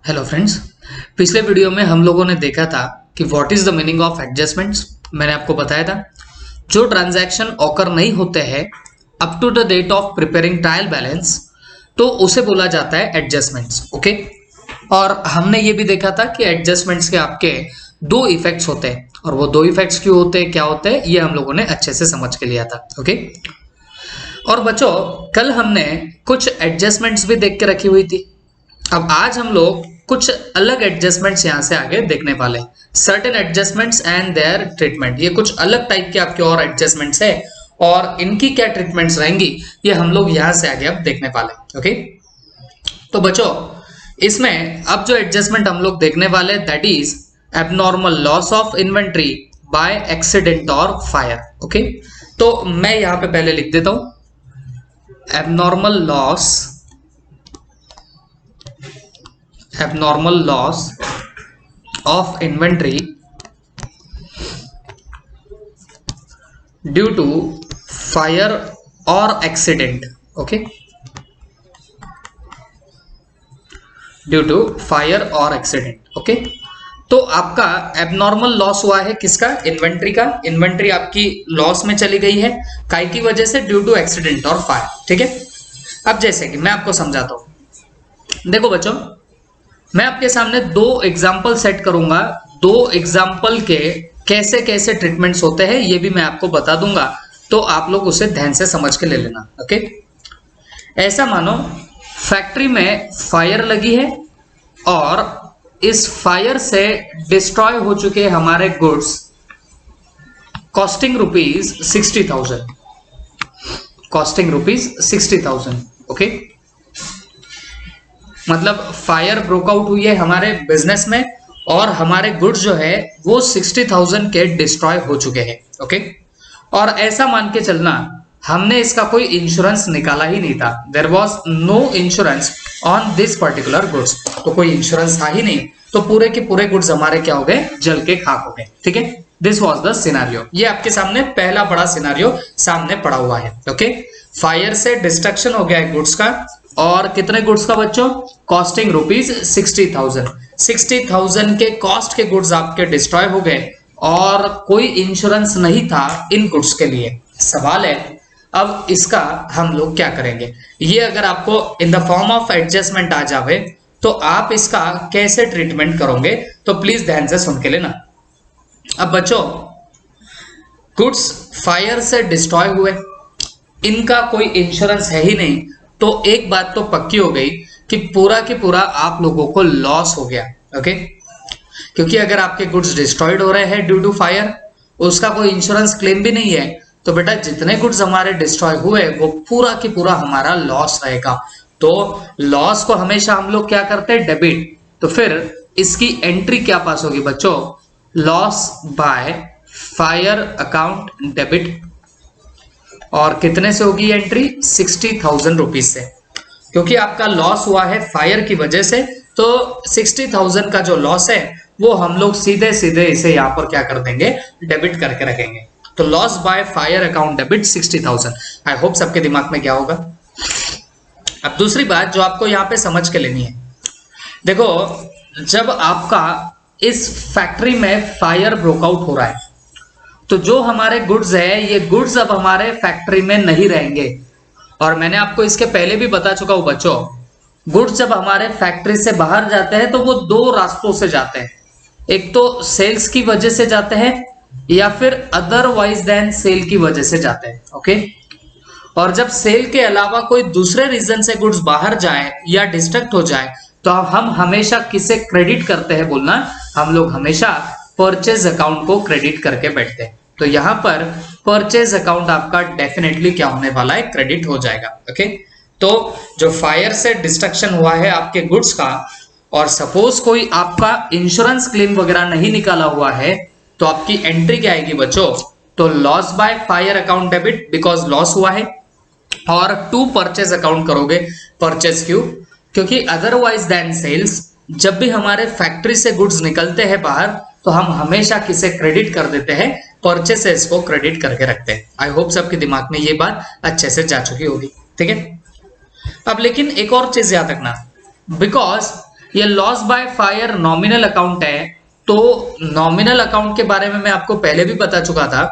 Hello friends. पिछले video में हम लोगों ने देखा था कि what is the meaning of adjustments. मैंने आपको बताया था जो ट्रांजैक्शन ऑकर नहीं होते हैं up to the date of preparing trial balance तो उसे बोला जाता है एडजस्टमेंट्स। ओके, और हमने ये भी देखा था कि एडजस्टमेंट्स के आपके दो इफेक्ट्स होते हैं और वो दो इफेक्ट्स क्यों होते हैं, क्या होते हैं, ये हम लोगों ने अच्छे से समझ के लिया था। ओके, और बच्चों कल हमने कुछ एडजस्टमेंट्स भी देख के रखी हुई थी। अब आज हम लोग कुछ अलग एडजस्टमेंट्स यहां से आगे देखने वाले हैं। Certain adjustments and their treatment, ये कुछ अलग टाइप के आपके और एडजस्टमेंट्स है और इनकी क्या ट्रीटमेंट्स रहेंगी ये हम लोग यहां से आगे अब देखने वाले हैं। ओके, तो बच्चों इसमें अब जो एडजस्टमेंट हम लोग देखने वाले that is abnormal loss of inventory by accident और फायर। ओके, तो मैं यहां पे पहले लिख देता हूं abnormal loss of inventory due to fire or accident. Okay, due to fire or accident. Okay, तो आपका एबनॉर्मल लॉस हुआ है किसका? इन्वेंट्री का। इन्वेंट्री आपकी लॉस में चली गई है काई की वजह से? ड्यू टू एक्सीडेंट और फायर। ठीक है, अब जैसे कि मैं आपको समझाता हूं, देखो बच्चों मैं आपके सामने दो एग्जाम्पल सेट करूंगा। दो एग्जाम्पल के कैसे कैसे ट्रीटमेंट्स होते हैं ये भी मैं आपको बता दूंगा, तो आप लोग उसे ध्यान से समझ के ले लेना। ओके, ऐसा मानो फैक्ट्री में फायर लगी है और इस फायर से डिस्ट्रॉय हो चुके हमारे goods costing rupees 60,000, costing rupees 60,000। Okay, मतलब फायर ब्रोकआउट हुई है हमारे बिजनेस में और हमारे गुड्स जो है वो 60,000 के डिस्ट्रॉय हो चुके हैं। ओके, और ऐसा मान के चलना हमने इसका कोई इंश्योरेंस निकाला ही नहीं था। There was no insurance on this particular goods, तो कोई इंश्योरेंस था ही नहीं, तो पूरे के पूरे गुड्स हमारे क्या हो गए? जल के खाक हो गए। ठीक है, दिस वाज द सिनेरियो। ये आपके सामने पहला बड़ा सिनेरियो सामने पड़ा हुआ है। ओके, फायर से डिस्ट्रक्शन हो गया है गुड्स का, और कितने गुड्स का बच्चों? Costing rupees 60,000। 60,000 के कॉस्ट के गुड्स आपके डिस्ट्रॉय हो गए और कोई इंश्योरेंस नहीं था इन गुड्स के लिए। सवाल है अब इसका हम लोग क्या करेंगे? ये अगर आपको in the form of adjustment आ जावे तो आप इसका कैसे ट्रीटमेंट करोगे, तो प्लीज ध्यान से सुन के लेना। अब बच्चों गुड्स फायर से डिस्ट्रॉय हुए, इनका कोई इंश्योरेंस है ही नहीं, तो एक बात तो पक्की हो गई कि पूरा की पूरा आप लोगों को लॉस हो गया। ओके, क्योंकि अगर आपके गुड्स डिस्ट्रॉयड हो रहे हैं ड्यू टू फायर, उसका कोई इंश्योरेंस क्लेम भी नहीं है, तो बेटा जितने गुड्स हमारे डिस्ट्रॉय हुए वो पूरा की पूरा हमारा लॉस रहेगा। तो लॉस को हमेशा हम लोग क्या करते हैं? डेबिट। तो फिर इसकी एंट्री क्या पास होगी बच्चों? Loss by fire account debit. और कितने से होगी एंट्री? 60,000 रुपीज से, क्योंकि आपका लॉस हुआ है फायर की वजह से, तो 60,000 का जो लॉस है वो हम लोग सीधे सीधे इसे यहां पर क्या कर देंगे? डेबिट करके रखेंगे। तो loss by fire account debit 60,000। I hope सबके दिमाग में क्या होगा। अब दूसरी बात जो आपको यहाँ पे समझ के लेनी है, देखो जब आपका इस फैक्ट्री में फायर ब्रोकआउट हो रहा है तो जो हमारे गुड्स है ये गुड्स अब हमारे फैक्ट्री में नहीं रहेंगे। और मैंने आपको इसके पहले भी बता चुका हूं बच्चों, गुड्स जब हमारे फैक्ट्री से बाहर जाते हैं तो वो दो रास्तों से जाते हैं। एक तो सेल्स की वजह से जाते हैं या फिर अदरवाइज देन सेल की वजह से जाते हैं। ओके, और जब सेल के अलावा कोई दूसरे रीजन से गुड्स बाहर जाए या डिस्ट्रक्ट हो जाए तो हम हमेशा किसे क्रेडिट करते हैं? बोलना, हम लोग हमेशा परचेज अकाउंट को क्रेडिट करके बैठते हैं। तो यहां पर परचेज अकाउंट आपका डेफिनेटली क्या होने वाला है? क्रेडिट हो जाएगा। ओके, तो जो फायर से डिस्ट्रक्शन हुआ है आपके गुड्स का, और सपोज कोई आपका इंश्योरेंस क्लेम वगैरह नहीं निकाला हुआ है, तो आपकी एंट्री क्या आएगी बच्चों? तो loss by fire account debit, because loss हुआ है, और टू परचेज अकाउंट करोगे। परचेज क्यों? क्योंकि अदरवाइज देन सेल्स, जब भी हमारे फैक्ट्री से गुड्स निकलते हैं बाहर तो हम हमेशा किसे क्रेडिट कर देते हैं? परचेसेस को क्रेडिट करके रखते हैं। आई होप सबके दिमाग में ये बात अच्छे से जा चुकी होगी। ठीक है, अब लेकिन एक और चीज याद रखना, बिकॉज ये loss by fire nominal account है, तो नॉमिनल अकाउंट के बारे में मैं आपको पहले भी बता चुका था।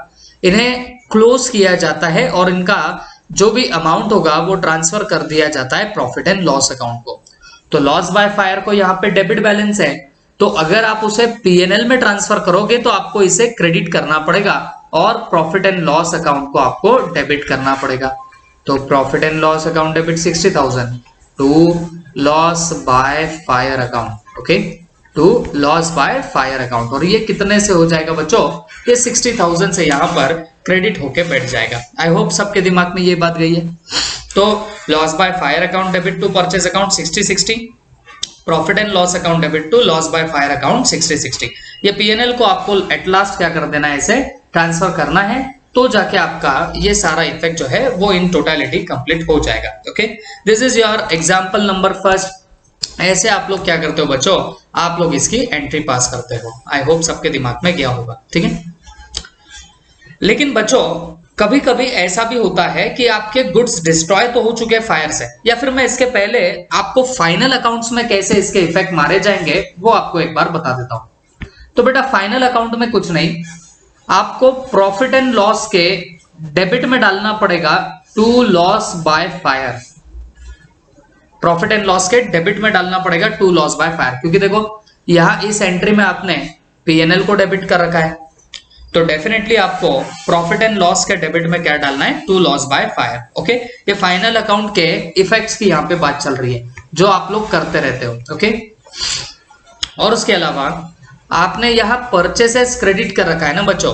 इन्हें क्लोज किया जाता है और इनका जो भी अमाउंट होगा वो ट्रांसफर कर दिया जाता है प्रॉफिट एंड लॉस अकाउंट को। तो लॉस बाय फायर को यहाँ पे डेबिट बैलेंस है, तो अगर आप उसे पीएनएल में ट्रांसफर करोगे तो आपको इसे क्रेडिट करना पड़ेगा और प्रॉफिट एंड लॉस अकाउंट को आपको डेबिट करना पड़ेगा। तो profit and loss account debit 60,000 to loss by fire account, okay, to loss by fire account. और ये कितने से हो जाएगा बच्चों? ये 60,000 से यहाँ पर क्रेडिट होके बैठ जाएगा। आई होप सबके दिमाग में ये बात गई है। तो loss by fire account debit to purchase account 60/60, profit and loss account debit to loss by fire account 60/60। ये पीएनएल को आपको एट लास्ट क्या कर देना है, इसे ट्रांसफर करना है, तो जाके आपका ये सारा इफेक्ट जो है वो इन टोटलिटी कंप्लीट हो जाएगा। Okay, this is your example number first. ऐसे आप लोग क्या करते हो बच्चों, आप लोग इसकी एंट्री पास करते हो। आई होप सबके दिमाग में गया होगा, ठीक है। लेकिन बच्चों कभी कभी ऐसा भी होता है कि आपके गुड्स डिस्ट्रॉय तो हो चुके हैं फायर से, या फिर मैं इसके पहले आपको फाइनल अकाउंट्स में कैसे इसके इफेक्ट मारे जाएंगे वो आपको एक बार बता देता हूं। तो बेटा फाइनल अकाउंट में कुछ नहीं, आपको प्रॉफिट एंड लॉस के डेबिट में डालना पड़ेगा to loss by fire. Profit and loss के डेबिट में डालना पड़ेगा टू लॉस बाय फायर, क्योंकि देखो यहां इस एंट्री में आपने पीएनएल को डेबिट कर रखा है, तो डेफिनेटली आपको प्रॉफिट एंड लॉस के डेबिट में क्या डालना है, to loss by fire. Okay, ये फाइनल अकाउंट के इफेक्ट्स की यहाँ पे बात चल रही है जो आप लोग करते रहते हो। ओके, और उसके अलावा आपने यहाँ परचेसेस क्रेडिट कर रखा है ना बच्चों,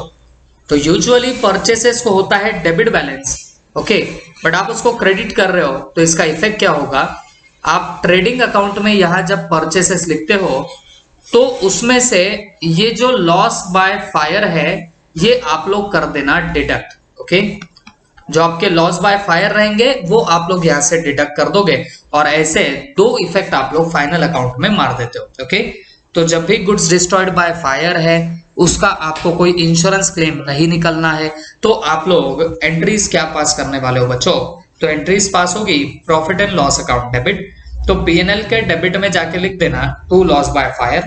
तो यूजुअली परचेसेस को होता है डेबिट बैलेंस, ओके, बट आप उसको क्रेडिट कर रहे हो तो इसका इफेक्ट क्या होगा, आप ट्रेडिंग अकाउंट में यहाँ जब परचेसेस लिखते हो तो उसमें से ये जो लॉस बाय फायर है ये आप लोग कर देना डिडक्ट। ओके, जो आपके लॉस बाय फायर रहेंगे वो आप लोग यहाँ से डिडक्ट कर दोगे, और ऐसे दो इफेक्ट आप लोग फाइनल अकाउंट में मार देते हो। ओके, तो जब भी गुड्स डिस्ट्रॉयड बाय फायर है उसका आपको कोई इंश्योरेंस क्लेम नहीं निकलना है, तो आप लोग एंट्रीज क्या पास करने वाले हो बच्चों, तो एंट्रीज पास होगी profit and loss account debit, तो पीएनएल के डेबिट में जाके लिख देना टू लॉस बाय फायर,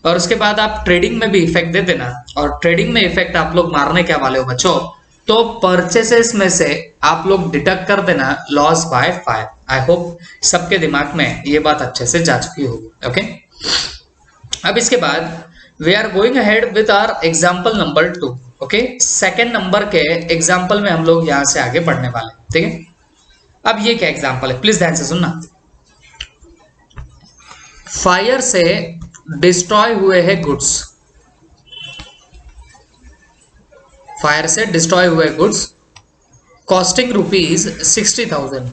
और उसके बाद आप ट्रेडिंग में भी इफेक्ट दे देना, और ट्रेडिंग में इफेक्ट आप लोग मारने क्या वाले हो बच्चों, तो परचेसेस में से आप लोग डिडक्ट कर देना loss by fire. I hope सबके दिमाग में ये बात अच्छे से जा चुकी होगी। ओके, अब इसके बाद we are going ahead with our example number 2। Okay, second number के एग्जांपल में हम लोग यहां से आगे बढ़ने वाले, ठीक है। अब ये क्या एग्जांपल है, प्लीज ध्यान से सुनना। फायर से डिस्ट्रॉय हुए हैं गुड्स, फायर से डिस्ट्रॉय हुए goods costing rupees 60,000,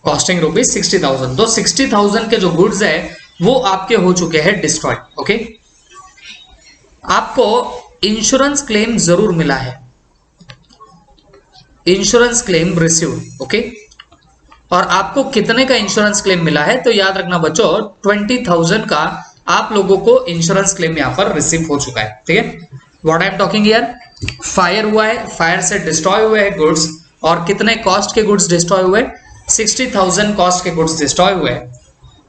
costing rupees 60,000। तो 60,000 के जो गुड्स है वो आपके हो चुके हैं डिस्ट्रॉय। ओके, आपको इंश्योरेंस क्लेम जरूर मिला है, इंश्योरेंस क्लेम रिसीव्ड। ओके, और आपको कितने का इंश्योरेंस क्लेम मिला है, तो याद रखना बच्चों 20,000 का आप लोगों को इंश्योरेंस क्लेम यहां पर रिसीव हो चुका है, ठीक है। What I am talking here, fire हुआ है, फायर से डिस्ट्रॉय हुए हैं गुड्स, और कितने कॉस्ट के गुड्स डिस्ट्रॉय हुए, 60,000 कॉस्ट के गुड्स डिस्ट्रॉय हुए,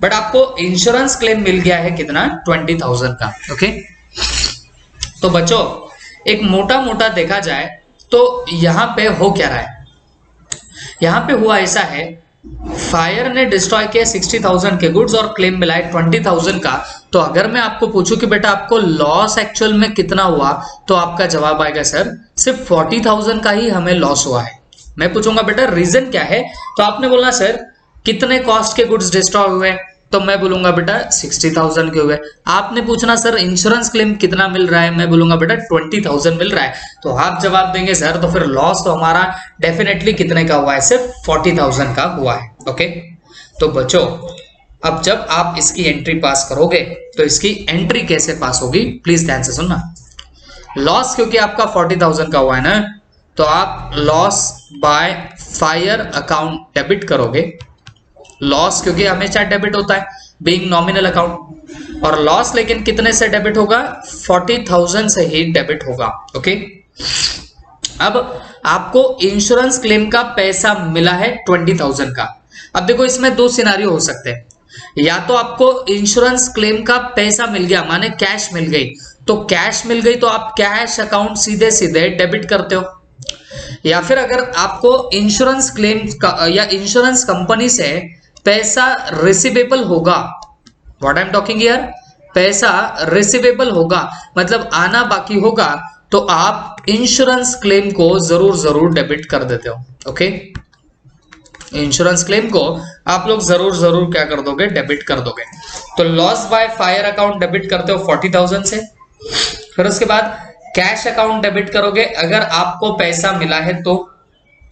बट आपको इंश्योरेंस क्लेम मिल गया है कितना, 20,000 का। ओके, तो बच्चों एक मोटा मोटा देखा जाए तो यहां पे हो क्या रहा है, यहां पे हुआ ऐसा है, फायर ने डिस्ट्रॉय किया 60,000 के गुड्स और क्लेम मिला है 20,000 का। तो अगर मैं आपको पूछूं कि बेटा आपको लॉस एक्चुअल में कितना हुआ, तो आपका जवाब आएगा सर सिर्फ 40,000 का ही हमें लॉस हुआ है। मैं पूछूंगा बेटा रीजन क्या है, तो आपने बोलना सर कितने कॉस्ट के गुड्स डिस्ट्रॉय हुए, तो मैं बोलूंगा बेटा 60,000 के हुए। आपने पूछना सर इंश्योरेंस क्लेम कितना मिल रहा है, मैं बोलूंगा बेटा 20,000 मिल रहा है। तो आप जवाब देंगे सर तो फिर लॉस तो हमारा डेफिनेटली कितने का हुआ है, सिर्फ 40,000 का हुआ है। ओके, तो बच्चों अब जब आप इसकी एंट्री पास करोगे तो इसकी एंट्री कैसे पास होगी, प्लीज ध्यान से सुनना। लॉस क्योंकि आपका 40,000 का हुआ है ना, तो आप loss by fire account debit करोगे। लॉस क्योंकि हमेशा डेबिट होता है बीइंग नॉमिनल अकाउंट, और लॉस लेकिन कितने से डेबिट होगा, 40,000 से ही डेबिट होगा। ओके, अब आपको इंश्योरेंस क्लेम का पैसा मिला है 20,000 का, अब देखो इसमें दो सिनारियो हो सकते हैं, या तो आपको इंश्योरेंस क्लेम का पैसा मिल गया, माने कैश मिल गई, तो कैश मिल गई तो आप कैश अकाउंट सीधे सीधे डेबिट करते हो, या फिर अगर आपको इंश्योरेंस क्लेम का या इंश्योरेंस कंपनी से पैसा रिसीवेबल होगा, what I am talking here, पैसा रिसीवेबल होगा मतलब आना बाकी होगा, तो आप इंश्योरेंस क्लेम को जरूर जरूर डेबिट कर देते हो। ओके, इंश्योरेंस क्लेम को आप लोग जरूर जरूर क्या कर दोगे, डेबिट कर दोगे। तो loss by fire account debit करते हो 40,000 से। फिर उसके बाद कैश अकाउंट डेबिट करोगे अगर आपको पैसा मिला है तो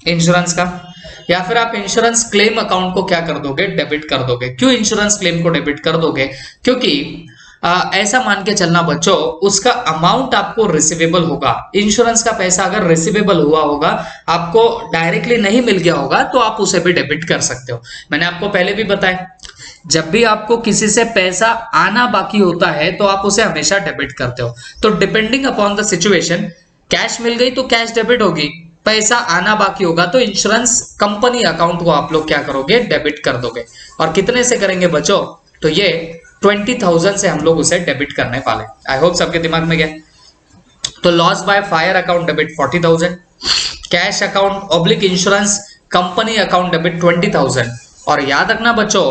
इंश्योरेंस का, या फिर आप इंश्योरेंस क्लेम अकाउंट को क्या कर दोगे, डेबिट कर दोगे। क्यों इंश्योरेंस क्लेम को डेबिट कर दोगे, क्योंकि ऐसा मान के चलना बच्चों, उसका अमाउंट आपको रिसीवेबल होगा। इंश्योरेंस का पैसा अगर रिसीवेबल हुआ होगा, आपको डायरेक्टली नहीं मिल गया होगा, तो आप उसे भी डेबिट कर सकते हो। मैंने आपको पहले भी बताया, जब भी आपको किसी से पैसा आना बाकी होता है तो आप उसे हमेशा डेबिट करते हो। तो depending upon the situation, cash मिल गई तो कैश डेबिट होगी, पैसा आना बाकी होगा तो इंश्योरेंस कंपनी अकाउंट को आप लोग क्या करोगे, डेबिट कर दोगे। और कितने से करेंगे बच्चों, तो ये 20,000 से हम लोग उसे डेबिट करने वाले। आई होप सबके दिमाग में गया। तो loss by fire account debit 40,000, cash account oblique insurance company account debit 20,000। और याद रखना बच्चों,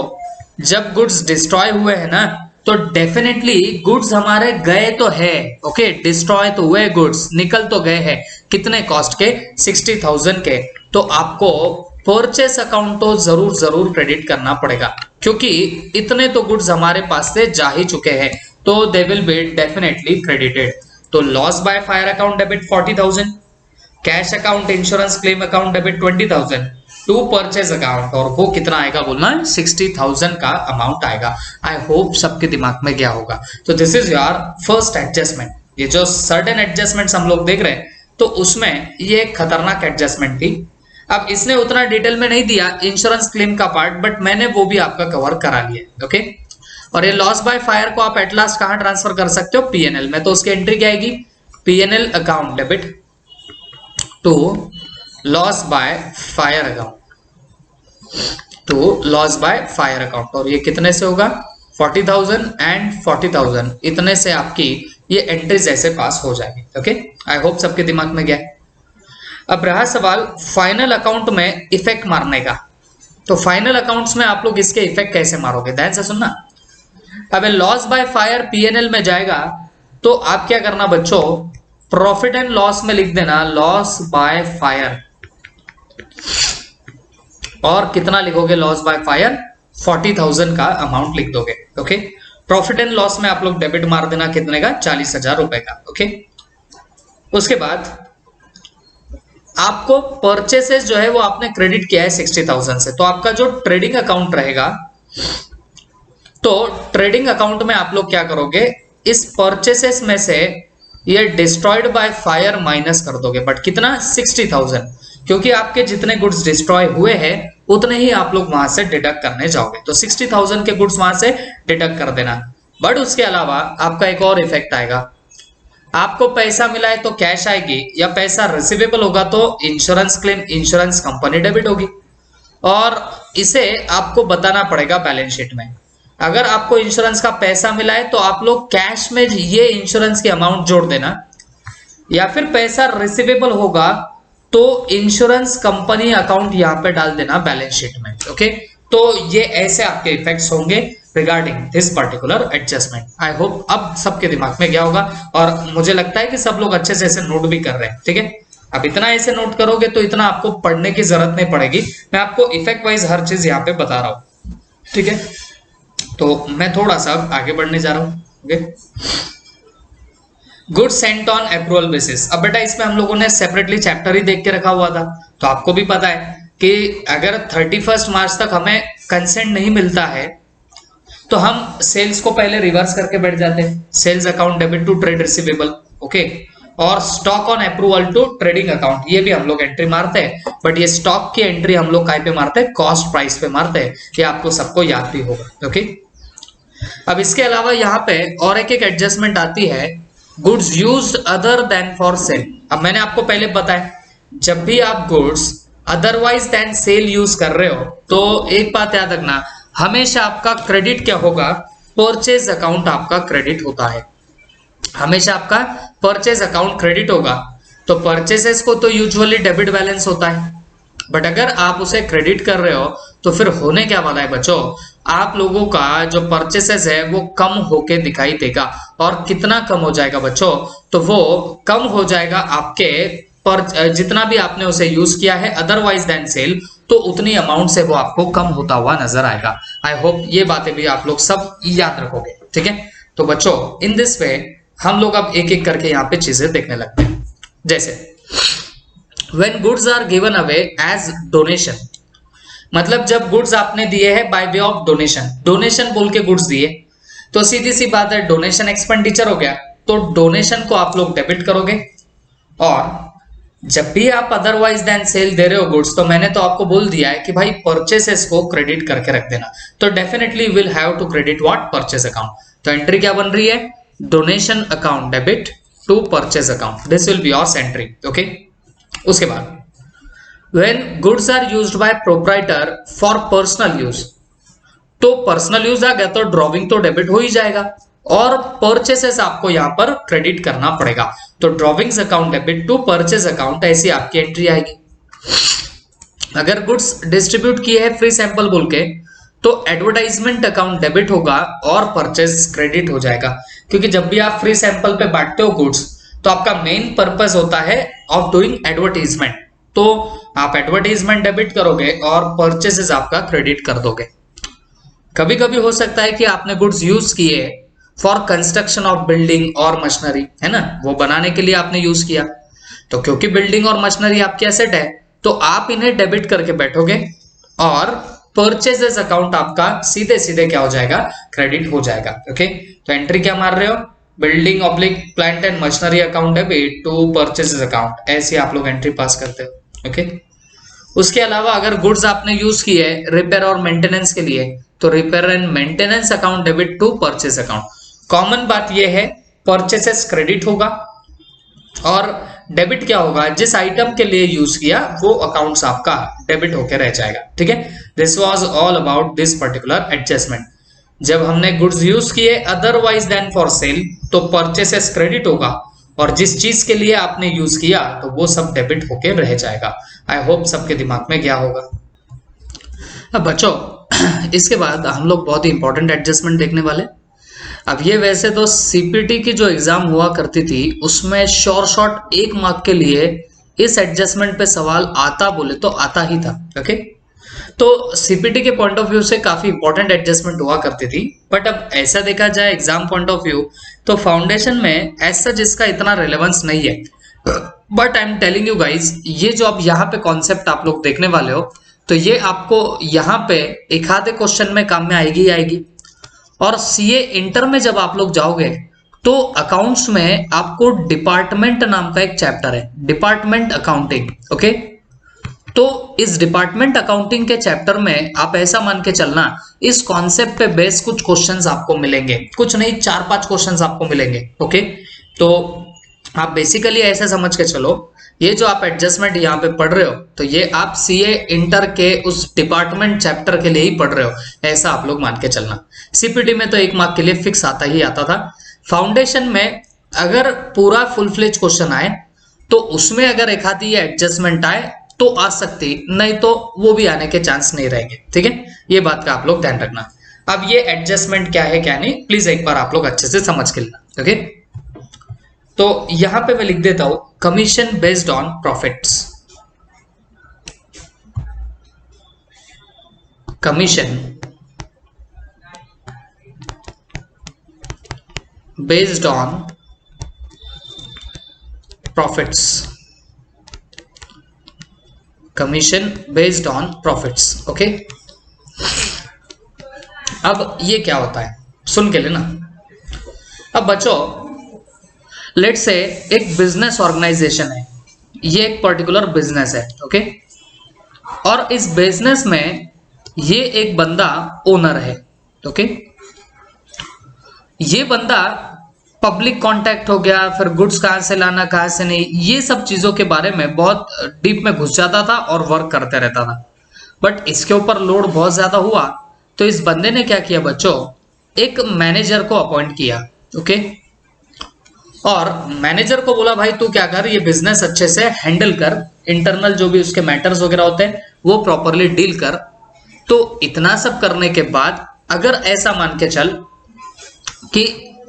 जब गुड्स डिस्ट्रॉय हुए हैं ना, तो डेफिनेटली गुड्स हमारे गए तो है, ओके, डिस्ट्रॉय तो हुए, गुड्स निकल तो गए हैं, कितने कॉस्ट के, 60,000 के। तो आपको परचेस अकाउंट तो जरूर जरूर क्रेडिट करना पड़ेगा, क्योंकि इतने तो गुड्स हमारे पास से जा ही चुके हैं, तो they will be definitely credited. तो loss by fire account debit 40,000, cash account insurance claim account debit 20,000 to purchase account, और वो कितना आएगा बोलना, 60,000 का अमाउंट आएगा। आई होप सबके दिमाग में गया होगा। तो this is your first adjustment. ये जो सर्टेन एडजस्टमेंट्स हम लोग देख रहे हैं, तो उसमें ये खतरनाक एडजस्टमेंट थी। अब इसने उतना डिटेल में नहीं दिया इंश्योरेंस क्लेम का पार्ट, बट मैंने वो भी आपका कवर करा लिया। ओके, और ये लॉस बाय फायर को आप एट लास्ट कहां ट्रांसफर कर सकते हो, पीएनएल में। तो उसकी एंट्री क्या आएगी, PNL account debit to loss by fire account, to loss by fire account. और ये कितने से होगा, 40,000 एंड 40,000, इतने से आपकी ये एंट्रीज ऐसे पास हो जाएगी। ओके, आई होप सबके दिमाग में गया। अब रहा सवाल फाइनल अकाउंट में इफेक्ट मारने का। तो फाइनल अकाउंट्स में आप लोग इसके इफेक्ट कैसे मारोगे, ध्यान से सुनना। अब लॉस बाय फायर पीएनएल में जाएगा, तो आप क्या करना बच्चों, प्रॉफिट एंड लॉस में लिख देना लॉस बाय फायर, और कितना लिखोगे, लॉस बाय फायर 40,000 का अमाउंट लिख दोगे। ओके, प्रॉफिट एंड लॉस में आप लोग डेबिट मार देना कितने का, 40,000 रुपए का। ओके, उसके बाद आपको परचेसेस जो है वो आपने क्रेडिट किया है 60,000 से, तो आपका जो ट्रेडिंग अकाउंट रहेगा, तो ट्रेडिंग अकाउंट में आप लोग क्या करोगे, इस परचेसेस में से ये डिस्ट्रॉयड बाय फायर माइनस कर दोगे, बट कितना, 60,000, क्योंकि आपके जितने गुड्स डिस्ट्रॉय हुए हैं उतने ही आप लोग वहां से डिडक्ट करने जाओगे। तो 60,000 के गुड्स वहां से डिडक्ट कर देना। बट उसके अलावा आपका एक और इफेक्ट आएगा, आपको पैसा मिला है तो कैश आएगी, या पैसा रिसीवेबल होगा तो insurance claim insurance company debit होगी, और इसे आपको बताना पड़ेगा बैलेंस शीट में। अगर आपको इंश्योरेंस का पैसा मिला है तो आप लोग कैश में ये इंश्योरेंस की अमाउंट जोड़ देना, या फिर पैसा रिसीवेबल होगा तो इंश्योरेंस कंपनी अकाउंट यहाँ पे डाल देना बैलेंस शीट में। ओके, तो ये ऐसे आपके इफेक्ट्स होंगे regarding this particular adjustment. I hope अब सबके दिमाग में गया होगा, और मुझे लगता है कि सब लोग अच्छे से ऐसे नोट भी कर रहे हैं। ठीक है, अब इतना ऐसे नोट करोगे तो इतना आपको पढ़ने की जरूरत नहीं पड़ेगी, मैं आपको इफेक्ट वाइज हर चीज यहाँ पे बता रहा हूँ। ठीक है, तो मैं थोड़ा सा आगे बढ़ने जा रहा हूँ। Okay, good Saint on approval basis. अब बेटा इसमें हम लोगों ने सेपरेटली चैप्टर ही देख के रखा हुआ था, तो आपको भी पता है कि अगर 31 मार्च तक हमें कंसेंट नहीं मिलता है तो हम सेल्स को पहले रिवर्स करके बैठ जाते हैं, sales account debit to trade receivable. Okay, और stock on approval to trading account, ये भी हम लोग एंट्री मारते हैं, बट ये स्टॉक की एंट्री हम लोग काय पे मारते हैं, कॉस्ट प्राइस पे मारते हैं। ये आपको सबको याद भी होगा। ओके, अब इसके अलावा यहाँ पे और एक एडजस्टमेंट आती है, goods used other than for sale. अब मैंने आपको पहले बताया, जब भी आप goods otherwise than sale use कर रहे हो तो एक बात याद रखना, हमेशा आपका क्रेडिट क्या होगा, परचेज अकाउंट आपका क्रेडिट होता है, हमेशा आपका परचेज अकाउंट क्रेडिट होगा। तो परचेसेस को तो यूजुअली डेबिट बैलेंस होता है, बट अगर आप उसे क्रेडिट कर रहे हो तो फिर होने क्या वाला है बच्चों, आप लोगों का जो परचेसेस है वो कम होके दिखाई देगा। और कितना कम हो जाएगा बच्चों, तो वो कम हो जाएगा आपके पर जितना भी आपने उसे यूज किया है अदरवाइज देन सेल, तो उतनी अमाउंट से वो आपको कम होता हुआ नजर आएगा। आई होप ये बातें भी आप लोग सब याद रखोगे, ठीक है। तो बच्चों इन दिस वे हम लोग अब एक एक करके यहाँ पे चीजें देखने लगते हैं। जैसे when goods are given away as donation, मतलब जब गुड्स आपने दिए हैं by way of donation, donation बोल के गुड्स दिए तो सीधी सी बात है डोनेशन एक्सपेंडिचर हो गया, तो डोनेशन को आप लोग डेबिट करोगे। और जब भी आप अदरवाइज देन सेल दे रहे हो गुड्स, तो मैंने तो आपको बोल दिया है कि भाई परचेसेस को क्रेडिट करके रख देना, तो definitely will have to credit what, purchase account. तो एंट्री क्या बन रही है, donation account debit to purchase account, this will be your entry, okay. उसके बाद when goods are used by proprietor for personal use, तो पर्सनल यूज आ गया तो ड्रॉविंग तो डेबिट हो ही जाएगा और परचेसेस आपको यहां पर क्रेडिट करना पड़ेगा, तो drawings account debit to purchase account, ऐसी आपकी एंट्री आएगी। अगर गुड्स डिस्ट्रीब्यूट किए हैं फ्री सैंपल बोल के, तो एडवर्टाइजमेंट अकाउंट डेबिट होगा और परचेस क्रेडिट हो जाएगा, क्योंकि जब भी आप फ्री सैंपल पे बांटते हो गुड्स, तो आपका मेन पर्पस होता है ऑफ डूइंग एडवर्टाइजमेंट, तो आप एडवर्टाइजमेंट डेबिट करोगे और परचेसेस आपका क्रेडिट कर दोगे। कभी कभी हो सकता है कि आपने गुड्स यूज किए फॉर कंस्ट्रक्शन ऑफ बिल्डिंग और मशीनरी, है ना, वो बनाने के लिए आपने यूज किया, तो क्योंकि बिल्डिंग और मशीनरी आपकी एसेट है तो आप इन्हें डेबिट करके बैठोगे और परचेसेस अकाउंट आपका सीधे सीधे क्या हो जाएगा, क्रेडिट हो जाएगा, ओके। तो एंट्री क्या मार रहे हो, building oblique plant and machinery account debit to purchases account, ऐसे आप लोग एंट्री पास करते हो, ओके। उसके अलावा अगर गुड्स आपने यूज किए रिपेयर और मेंटेनेंस के लिए, तो repair and maintenance account debit to purchase account. Common बात यह है परचेसेस क्रेडिट होगा और डेबिट क्या होगा, जिस आइटम के लिए यूज किया वो अकाउंट्स आपका डेबिट होकर रह जाएगा, ठीक है। This was all about this particular adjustment. जब हमने गुड्स यूज किए अदरवाइज देन फॉर सेल, तो परचेसेस क्रेडिट होगा और जिस चीज के लिए आपने यूज किया तो वो सब डेबिट होके रह जाएगा। आई होप सबके दिमाग में गया होगा। अब बच्चों इसके बाद हम लोग बहुत ही इंपॉर्टेंट एडजस्टमेंट देखने वाले। अब ये वैसे तो सीपीटी की जो एग्जाम हुआ करती थी उसमें शॉर्ट 1 मार्क के लिए इस एडजस्टमेंट पे सवाल आता बोले तो आता ही था, ओके। तो सीपीटी के पॉइंट ऑफ व्यू से काफी इंपॉर्टेंट एडजस्टमेंट हुआ करती थी, बट अब ऐसा देखा जाए एग्जाम पॉइंट ऑफ व्यू तो फाउंडेशन में ऐसा जिसका इतना रेलेवेंस नहीं है, but I am telling you guys, ये जो अब यहाँ पे कॉन्सेप्ट आप लोग देखने वाले हो, तो ये आपको यहाँ पे एक आधे क्वेश्चन में काम में आएगी ही आएगी। और सीए इंटर में जब आप लोग जाओगे तो अकाउंट्स में आपको डिपार्टमेंट नाम का एक चैप्टर है, डिपार्टमेंट अकाउंटिंग, ओके। तो इस डिपार्टमेंट अकाउंटिंग के चैप्टर में आप ऐसा मान के चलना इस कॉन्सेप्ट पे बेस कुछ क्वेश्चंस आपको मिलेंगे, कुछ नहीं 4-5 क्वेश्चंस आपको मिलेंगे, ओके। तो आप बेसिकली ऐसे समझ के चलो, ये जो आप एडजस्टमेंट यहाँ पे पढ़ रहे हो तो ये आप सीए इंटर के उस डिपार्टमेंट चैप्टर के लिए ही पढ़ रहे हो, ऐसा आप लोग मान के चलना। सीपीटी में तो 1 मार्क के लिए फिक्स आता ही आता था। फाउंडेशन में अगर पूरा फुल फ्लेज क्वेश्चन आए तो उसमें अगर एक आधी एडजस्टमेंट आए तो आ सकती, नहीं तो वो भी आने के चांस नहीं रहेंगे, ठीक है। ये बात का आप लोग ध्यान रखना। अब ये एडजस्टमेंट क्या है क्या नहीं, प्लीज एक बार आप लोग अच्छे से समझ के लेना, ओके। तो यहां पे मैं लिख देता हूं commission based on profits, commission based on profits, commission based on profits, okay. अब ये क्या होता है सुन के लेना। अब बच्चों लेट्स से एक बिजनेस ऑर्गेनाइजेशन है, ये एक पर्टिकुलर बिजनेस है, ओके। और इस बिजनेस में ये एक बंदा ओनर है, ओके। ये बंदा पब्लिक कांटेक्ट हो गया, फिर गुड्स कहाँ से लाना कहाँ से नहीं, ये सब चीजों के बारे में बहुत डीप में घुस जाता था और वर्क करते रहता था। बट इसके ऊपर लोड बहुत ज्यादा हुआ, तो इस बंदे ने क्या किया बच्चों, एक मैनेजर को अपॉइंट किया। ओके, और मैनेजर को बोला भाई तू क्या कर, ये बिजनेस अच्छे से हैंडल कर, इंटरनल जो भी उसके मैटर्स वगैरह होते हैं वो प्रॉपरली डील कर। तो इतना सब करने के बाद अगर ऐसा मान के चल कि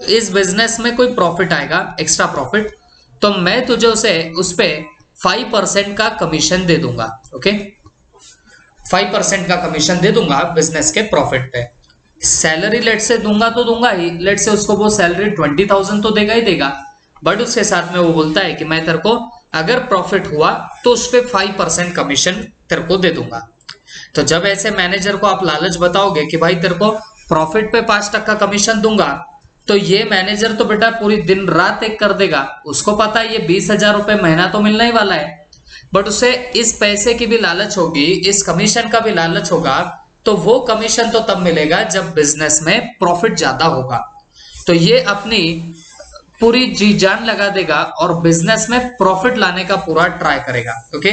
इस बिजनेस में कोई प्रॉफिट आएगा, एक्स्ट्रा प्रॉफिट, तो मैं तुझे उस पे 5% का कमीशन दे दूंगा। ओके, 5% का कमीशन दे दूंगा बिजनेस के प्रॉफिट पे। सैलरी लेट से दूंगा तो दूंगा ही, लेट से उसको वो सैलरी 20,000 तो देगा ही देगा, बट उसके साथ में वो बोलता है कि मैं तेरे को अगर प्रॉफिट हुआ तो उस पर 5% कमीशन तेरे को दे दूंगा। तो जब ऐसे मैनेजर को आप लालच बताओगे कि भाई तेरे को प्रॉफिट पे 5% कमीशन दूंगा, तो ये मैनेजर तो बेटा पूरी दिन रात एक कर देगा। उसको पता है ये 20,000 रुपए महीना तो मिलने ही वाला है, बट उसे इस पैसे की भी लालच होगी, इस कमीशन का भी लालच होगा। तो वो कमीशन तो तब मिलेगा जब बिजनेस में प्रॉफिट ज्यादा होगा। तो ये अपनी पूरी जी जान लगा देगा और बिजनेस में प्रॉफिट लाने का पूरा ट्राई करेगा। ओके,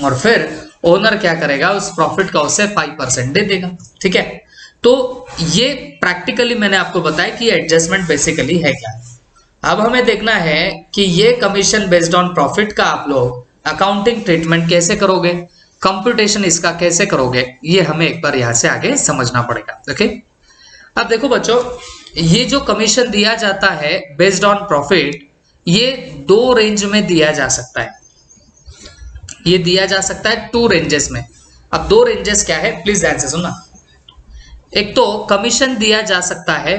और फिर ओनर क्या करेगा, उस प्रॉफिट का उसे 5% दे देगा। ठीक है, तो ये प्रैक्टिकली मैंने आपको बताया कि एडजस्टमेंट बेसिकली है क्या। अब हमें देखना है कि ये कमीशन बेस्ड ऑन प्रॉफिट का आप लोग अकाउंटिंग ट्रीटमेंट कैसे करोगे, कंप्यूटेशन इसका कैसे करोगे, ये हमें एक बार यहां से आगे समझना पड़ेगा। ओके, अब देखो बच्चों, ये जो कमीशन दिया जाता है बेस्ड ऑन प्रॉफिट, ये 2 रेंज में दिया जा सकता है। ये दिया जा सकता है 2 रेंजेस में। अब 2 रेंजेस क्या है, प्लीज ध्यान से सुनना। एक तो कमीशन दिया जा सकता है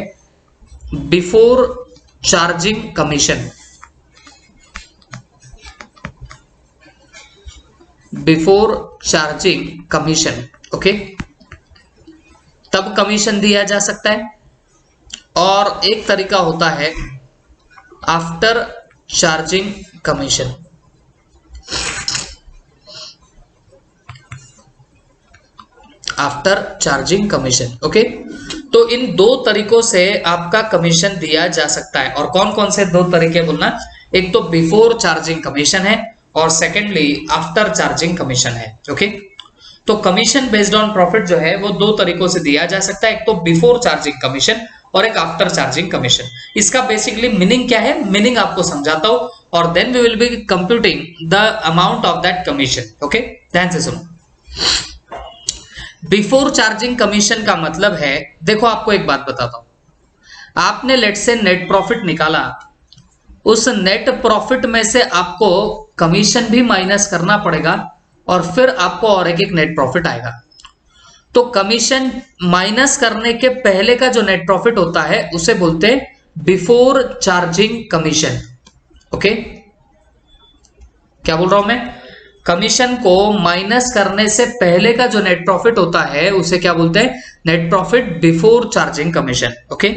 before charging commission, before charging commission. Okay, तब कमीशन दिया जा सकता है। और एक तरीका होता है after charging commission. After charging commission. Okay, तो इन 2 तरीकों से आपका कमीशन दिया जा सकता है। और कौन कौन से 2 तरीके बोलना, एक तो बिफोर चार्जिंग कमीशन है और सेकेंडली आफ्टर चार्जिंग कमीशन है। ओके, तो कमीशन बेस्ड ऑन प्रॉफिट जो है वो 2 तरीकों से दिया जा सकता है, एक तो बिफोर चार्जिंग कमीशन और एक आफ्टर चार्जिंग कमीशन। इसका बेसिकली मीनिंग क्या है, मीनिंग आपको समझाता हूं और then we will be computing the amount of that commission. Okay, ध्यान से सुनो। बिफोर चार्जिंग कमीशन का मतलब है, देखो आपको एक बात बताता हूं, आपने लेट से नेट प्रॉफिट निकाला, उस नेट प्रॉफिट में से आपको कमीशन भी माइनस करना पड़ेगा और फिर आपको और एक नेट प्रॉफिट आएगा। तो कमीशन माइनस करने के पहले का जो नेट प्रॉफिट होता है उसे बोलते हैं बिफोर चार्जिंग कमीशन। ओके, क्या बोल रहा हूं मैं, कमीशन को माइनस करने से पहले का जो नेट प्रॉफिट होता है उसे क्या बोलते हैं, net profit before charging commission. Okay,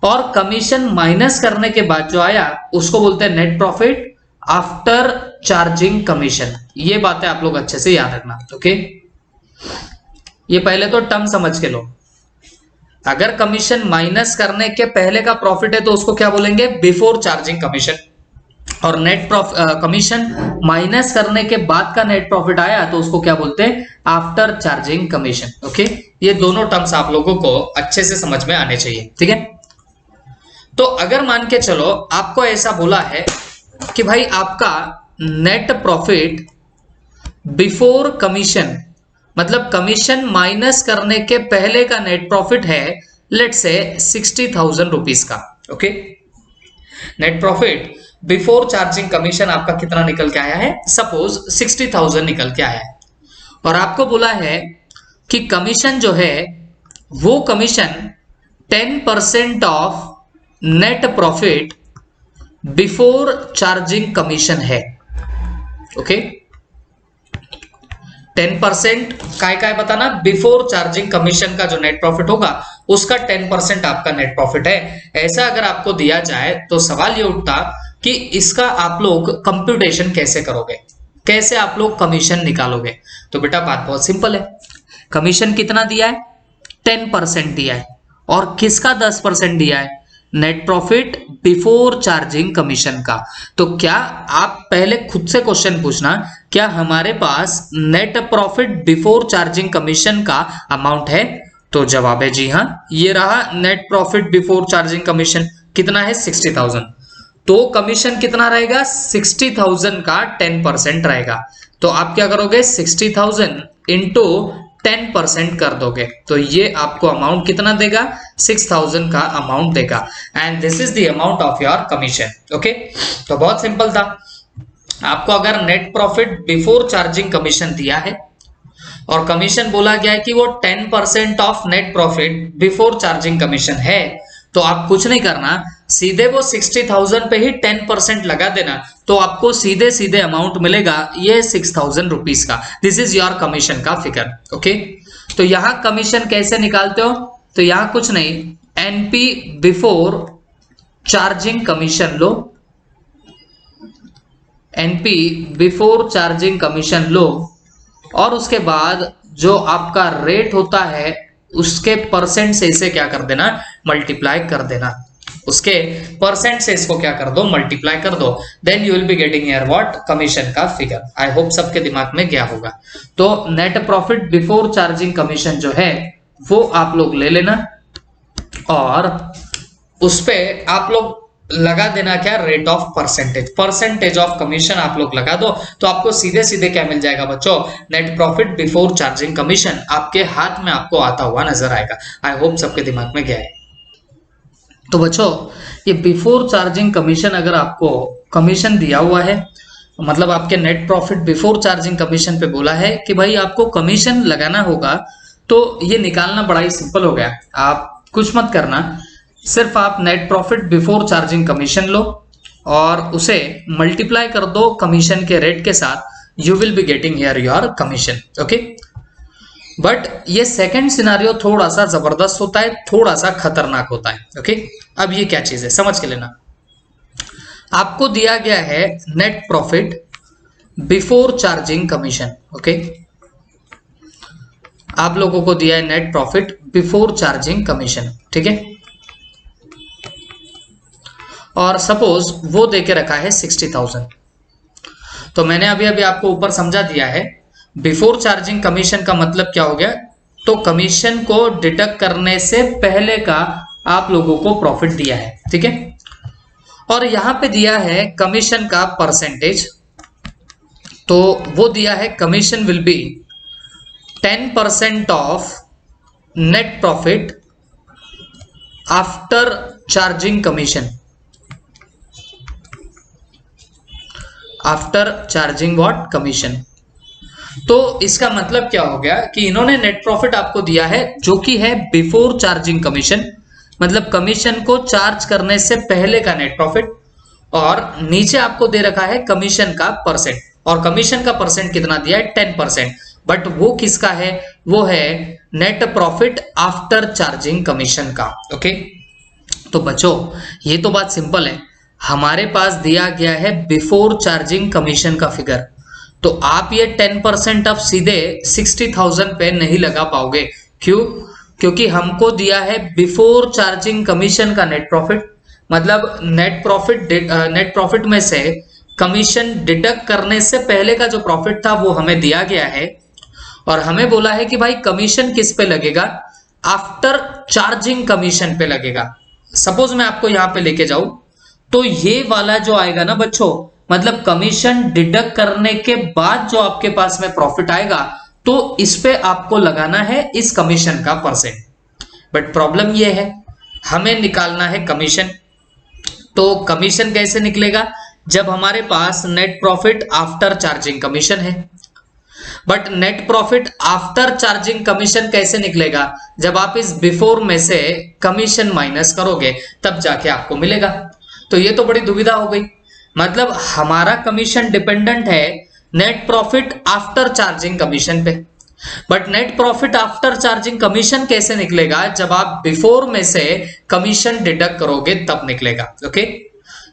और कमीशन माइनस करने के बाद जो आया उसको बोलते हैं net profit after charging commission. ये बातें आप लोग अच्छे से याद रखना। ओके, ये पहले तो टर्म समझ के लो। अगर कमीशन माइनस करने के पहले का प्रॉफिट है तो उसको क्या बोलेंगे, बिफोर चार्जिंग कमीशन। और नेट कमीशन माइनस करने के बाद का नेट प्रॉफिट आया तो उसको क्या बोलते हैं, आफ्टर चार्जिंग कमीशन। ओके, ये दोनों टर्म्स आप लोगों को अच्छे से समझ में आने चाहिए। ठीक है, तो अगर मान के चलो आपको ऐसा बोला है कि भाई आपका नेट प्रॉफिट बिफोर कमीशन, मतलब कमीशन माइनस करने के पहले का नेट प्रॉफिट है लेट से 60,000 रुपीज का। Okay, net profit before charging commission आपका कितना निकल के आया है, सपोज 60,000 निकल के आया है। और आपको बोला है कि कमीशन जो है वो commission 10% of net profit before charging commission है। ओके, 10% काय बताना, बिफोर चार्जिंग कमीशन का जो नेट प्रॉफिट होगा उसका 10% आपका नेट प्रॉफिट है। ऐसा अगर आपको दिया जाए तो सवाल ये उठता कि इसका आप लोग कंप्यूटेशन कैसे करोगे, कैसे आप लोग कमीशन निकालोगे। तो बेटा बात बहुत सिंपल है, कमीशन कितना दिया है, 10% दिया है, और किसका 10% दिया है, net profit before charging commission का। तो क्या आप पहले खुद से क्वेश्चन पूछना, क्या हमारे पास net profit before charging commission का अमाउंट है? तो जवाब है जी हाँ, ये रहा net profit before charging commission. कितना है? 60,000। तो कमीशन कितना रहेगा? 60,000 का 10% रहेगा। तो आप क्या करोगे? 60,000 इंटू 10% कर दोगे, तो ये आपको अमाउंट कितना देगा? 6,000 का अमाउंट देगा। And this is the amount of your commission. Okay, तो बहुत सिंपल था। आपको अगर net profit before charging commission दिया है और कमीशन बोला गया है कि वो 10% of net profit before charging commission है, तो आप कुछ नहीं करना, सीधे वो 60,000 पे ही 10% लगा देना, तो आपको सीधे सीधे अमाउंट मिलेगा ये 6,000 रुपीज का। दिस इज योर कमीशन का फिगर। ओके, तो यहां कमीशन कैसे निकालते हो? तो यहां कुछ नहीं, एनपी बिफोर चार्जिंग कमीशन लो, एनपी बिफोर चार्जिंग कमीशन लो, और उसके बाद जो आपका रेट होता है उसके परसेंट से इसे क्या कर देना? मल्टीप्लाई कर देना। उसके परसेंट से इसको क्या कर दो? मल्टीप्लाई कर दो। Then you will be getting here what? Commission का फिगर। आई होप सबके दिमाग में गया होगा। तो net profit before charging commission जो है वो आप लोग ले लेना और उस पे आप लोग लगा देना क्या? Rate of percentage, percentage of commission आप लोग लगा दो, तो आपको सीधे सीधे क्या मिल जाएगा बच्चों? Net profit before charging commission आपके हाथ में आपको आता हुआ नजर आएगा। आई होप सबके दिमाग में गया है। तो बच्चों, ये बिफोर चार्जिंग कमीशन, अगर आपको कमीशन दिया हुआ है, मतलब आपके net profit before charging commission पे बोला है कि भाई आपको कमीशन लगाना होगा, तो ये निकालना बड़ा ही सिंपल हो गया। आप कुछ मत करना, सिर्फ आप net profit before charging commission लो और उसे मल्टीप्लाई कर दो कमीशन के रेट के साथ, you will be getting here your commission. Okay, but ये सेकंड सिनारियो थोड़ा सा जबरदस्त होता है, थोड़ा सा खतरनाक होता है। ओके, अब ये क्या चीज है समझ के लेना। आपको दिया गया है net profit before charging commission. Okay, आप लोगों को दिया है net profit before charging commission, ठीक है, और सपोज वो देके रखा है 60,000। तो मैंने अभी अभी आपको ऊपर समझा दिया है बिफोर चार्जिंग कमीशन का मतलब क्या हो गया। तो कमीशन को डिडक्ट करने से पहले का आप लोगों को प्रॉफिट दिया है, ठीक है, और यहां पे दिया है कमीशन का परसेंटेज। तो वो दिया है commission will be 10% of net profit after charging commission, after charging what? Commission. तो इसका मतलब क्या हो गया कि इन्होंने नेट प्रॉफिट आपको दिया है जो कि है बिफोर चार्जिंग कमीशन, मतलब कमीशन को चार्ज करने से पहले का नेट प्रॉफिट, और नीचे आपको दे रखा है कमीशन का परसेंट, और कमीशन का परसेंट कितना दिया है? 10%। बट वो किसका है? वो है net profit after charging commission का। ओके, तो बच्चों ये तो बात सिंपल है, हमारे पास दिया गया है बिफोर चार्जिंग कमीशन का फिगर, तो आप ये 10% अब सीधे 60,000 पे नहीं लगा पाओगे। क्यों? क्योंकि हमको दिया है बिफोर चार्जिंग कमीशन का नेट प्रॉफिट, मतलब नेट प्रॉफिट में से कमीशन डिडक्ट करने से पहले का जो प्रॉफिट था वो हमें दिया गया है, और हमें बोला है कि भाई कमीशन किस पे लगेगा? आफ्टर चार्जिंग कमीशन पे लगेगा। सपोज मैं आपको यहां पे लेके जाऊं, तो ये वाला जो आएगा ना बच्चों, मतलब कमीशन डिडक्ट करने के बाद जो आपके पास में प्रॉफिट आएगा, तो इस पे आपको लगाना है इस कमीशन का परसेंट। बट प्रॉब्लम ये है, हमें निकालना है कमीशन। तो कमीशन कैसे निकलेगा? जब हमारे पास net profit after charging commission है। But net profit after charging commission कैसे निकलेगा? जब आप इस बिफोर में से कमीशन माइनस करोगे तब जाके आपको मिलेगा। तो ये तो बड़ी दुविधा हो गई, मतलब हमारा कमीशन डिपेंडेंट है net profit after charging commission पे, but net profit after charging commission कैसे निकलेगा? जब आप बिफोर में से कमीशन डिडक्ट करोगे तब निकलेगा। ओके,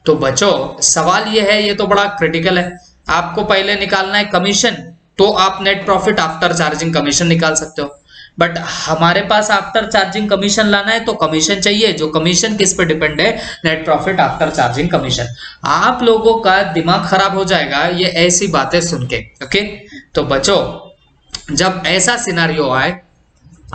तो बच्चों सवाल ये है, ये तो बड़ा क्रिटिकल है, आपको पहले निकालना है कमीशन, तो आप net profit after charging commission निकाल सकते हो। बट हमारे पास आफ्टर चार्जिंग कमीशन लाना है तो कमीशन चाहिए, जो कमीशन किस पे डिपेंड है, net profit after charging commission. आप लोगों का दिमाग खराब हो जाएगा ये ऐसी बातें सुन के। ओके, तो बच्चों जब ऐसा सिनारियो आए,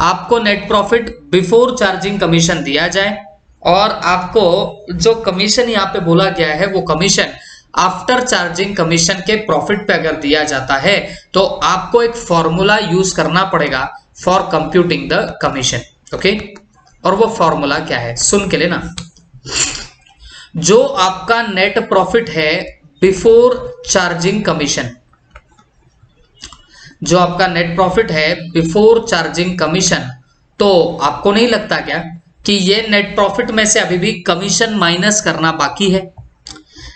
आपको net profit before charging commission दिया जाए और आपको जो कमीशन यहाँ पे बोला गया है वो कमीशन आफ्टर चार्जिंग कमीशन के प्रॉफिट पे अगर दिया जाता है तो आपको एक फॉर्मूला यूज करना पड़ेगा for computing the commission. Okay, और वो फॉर्मूला क्या है सुन के लेना। जो आपका नेट प्रॉफिट है बिफोर चार्जिंग कमीशन, जो आपका नेट प्रॉफिट है बिफोर चार्जिंग कमीशन, तो आपको नहीं लगता क्या कि ये नेट प्रॉफिट में से अभी भी कमीशन माइनस करना बाकी है?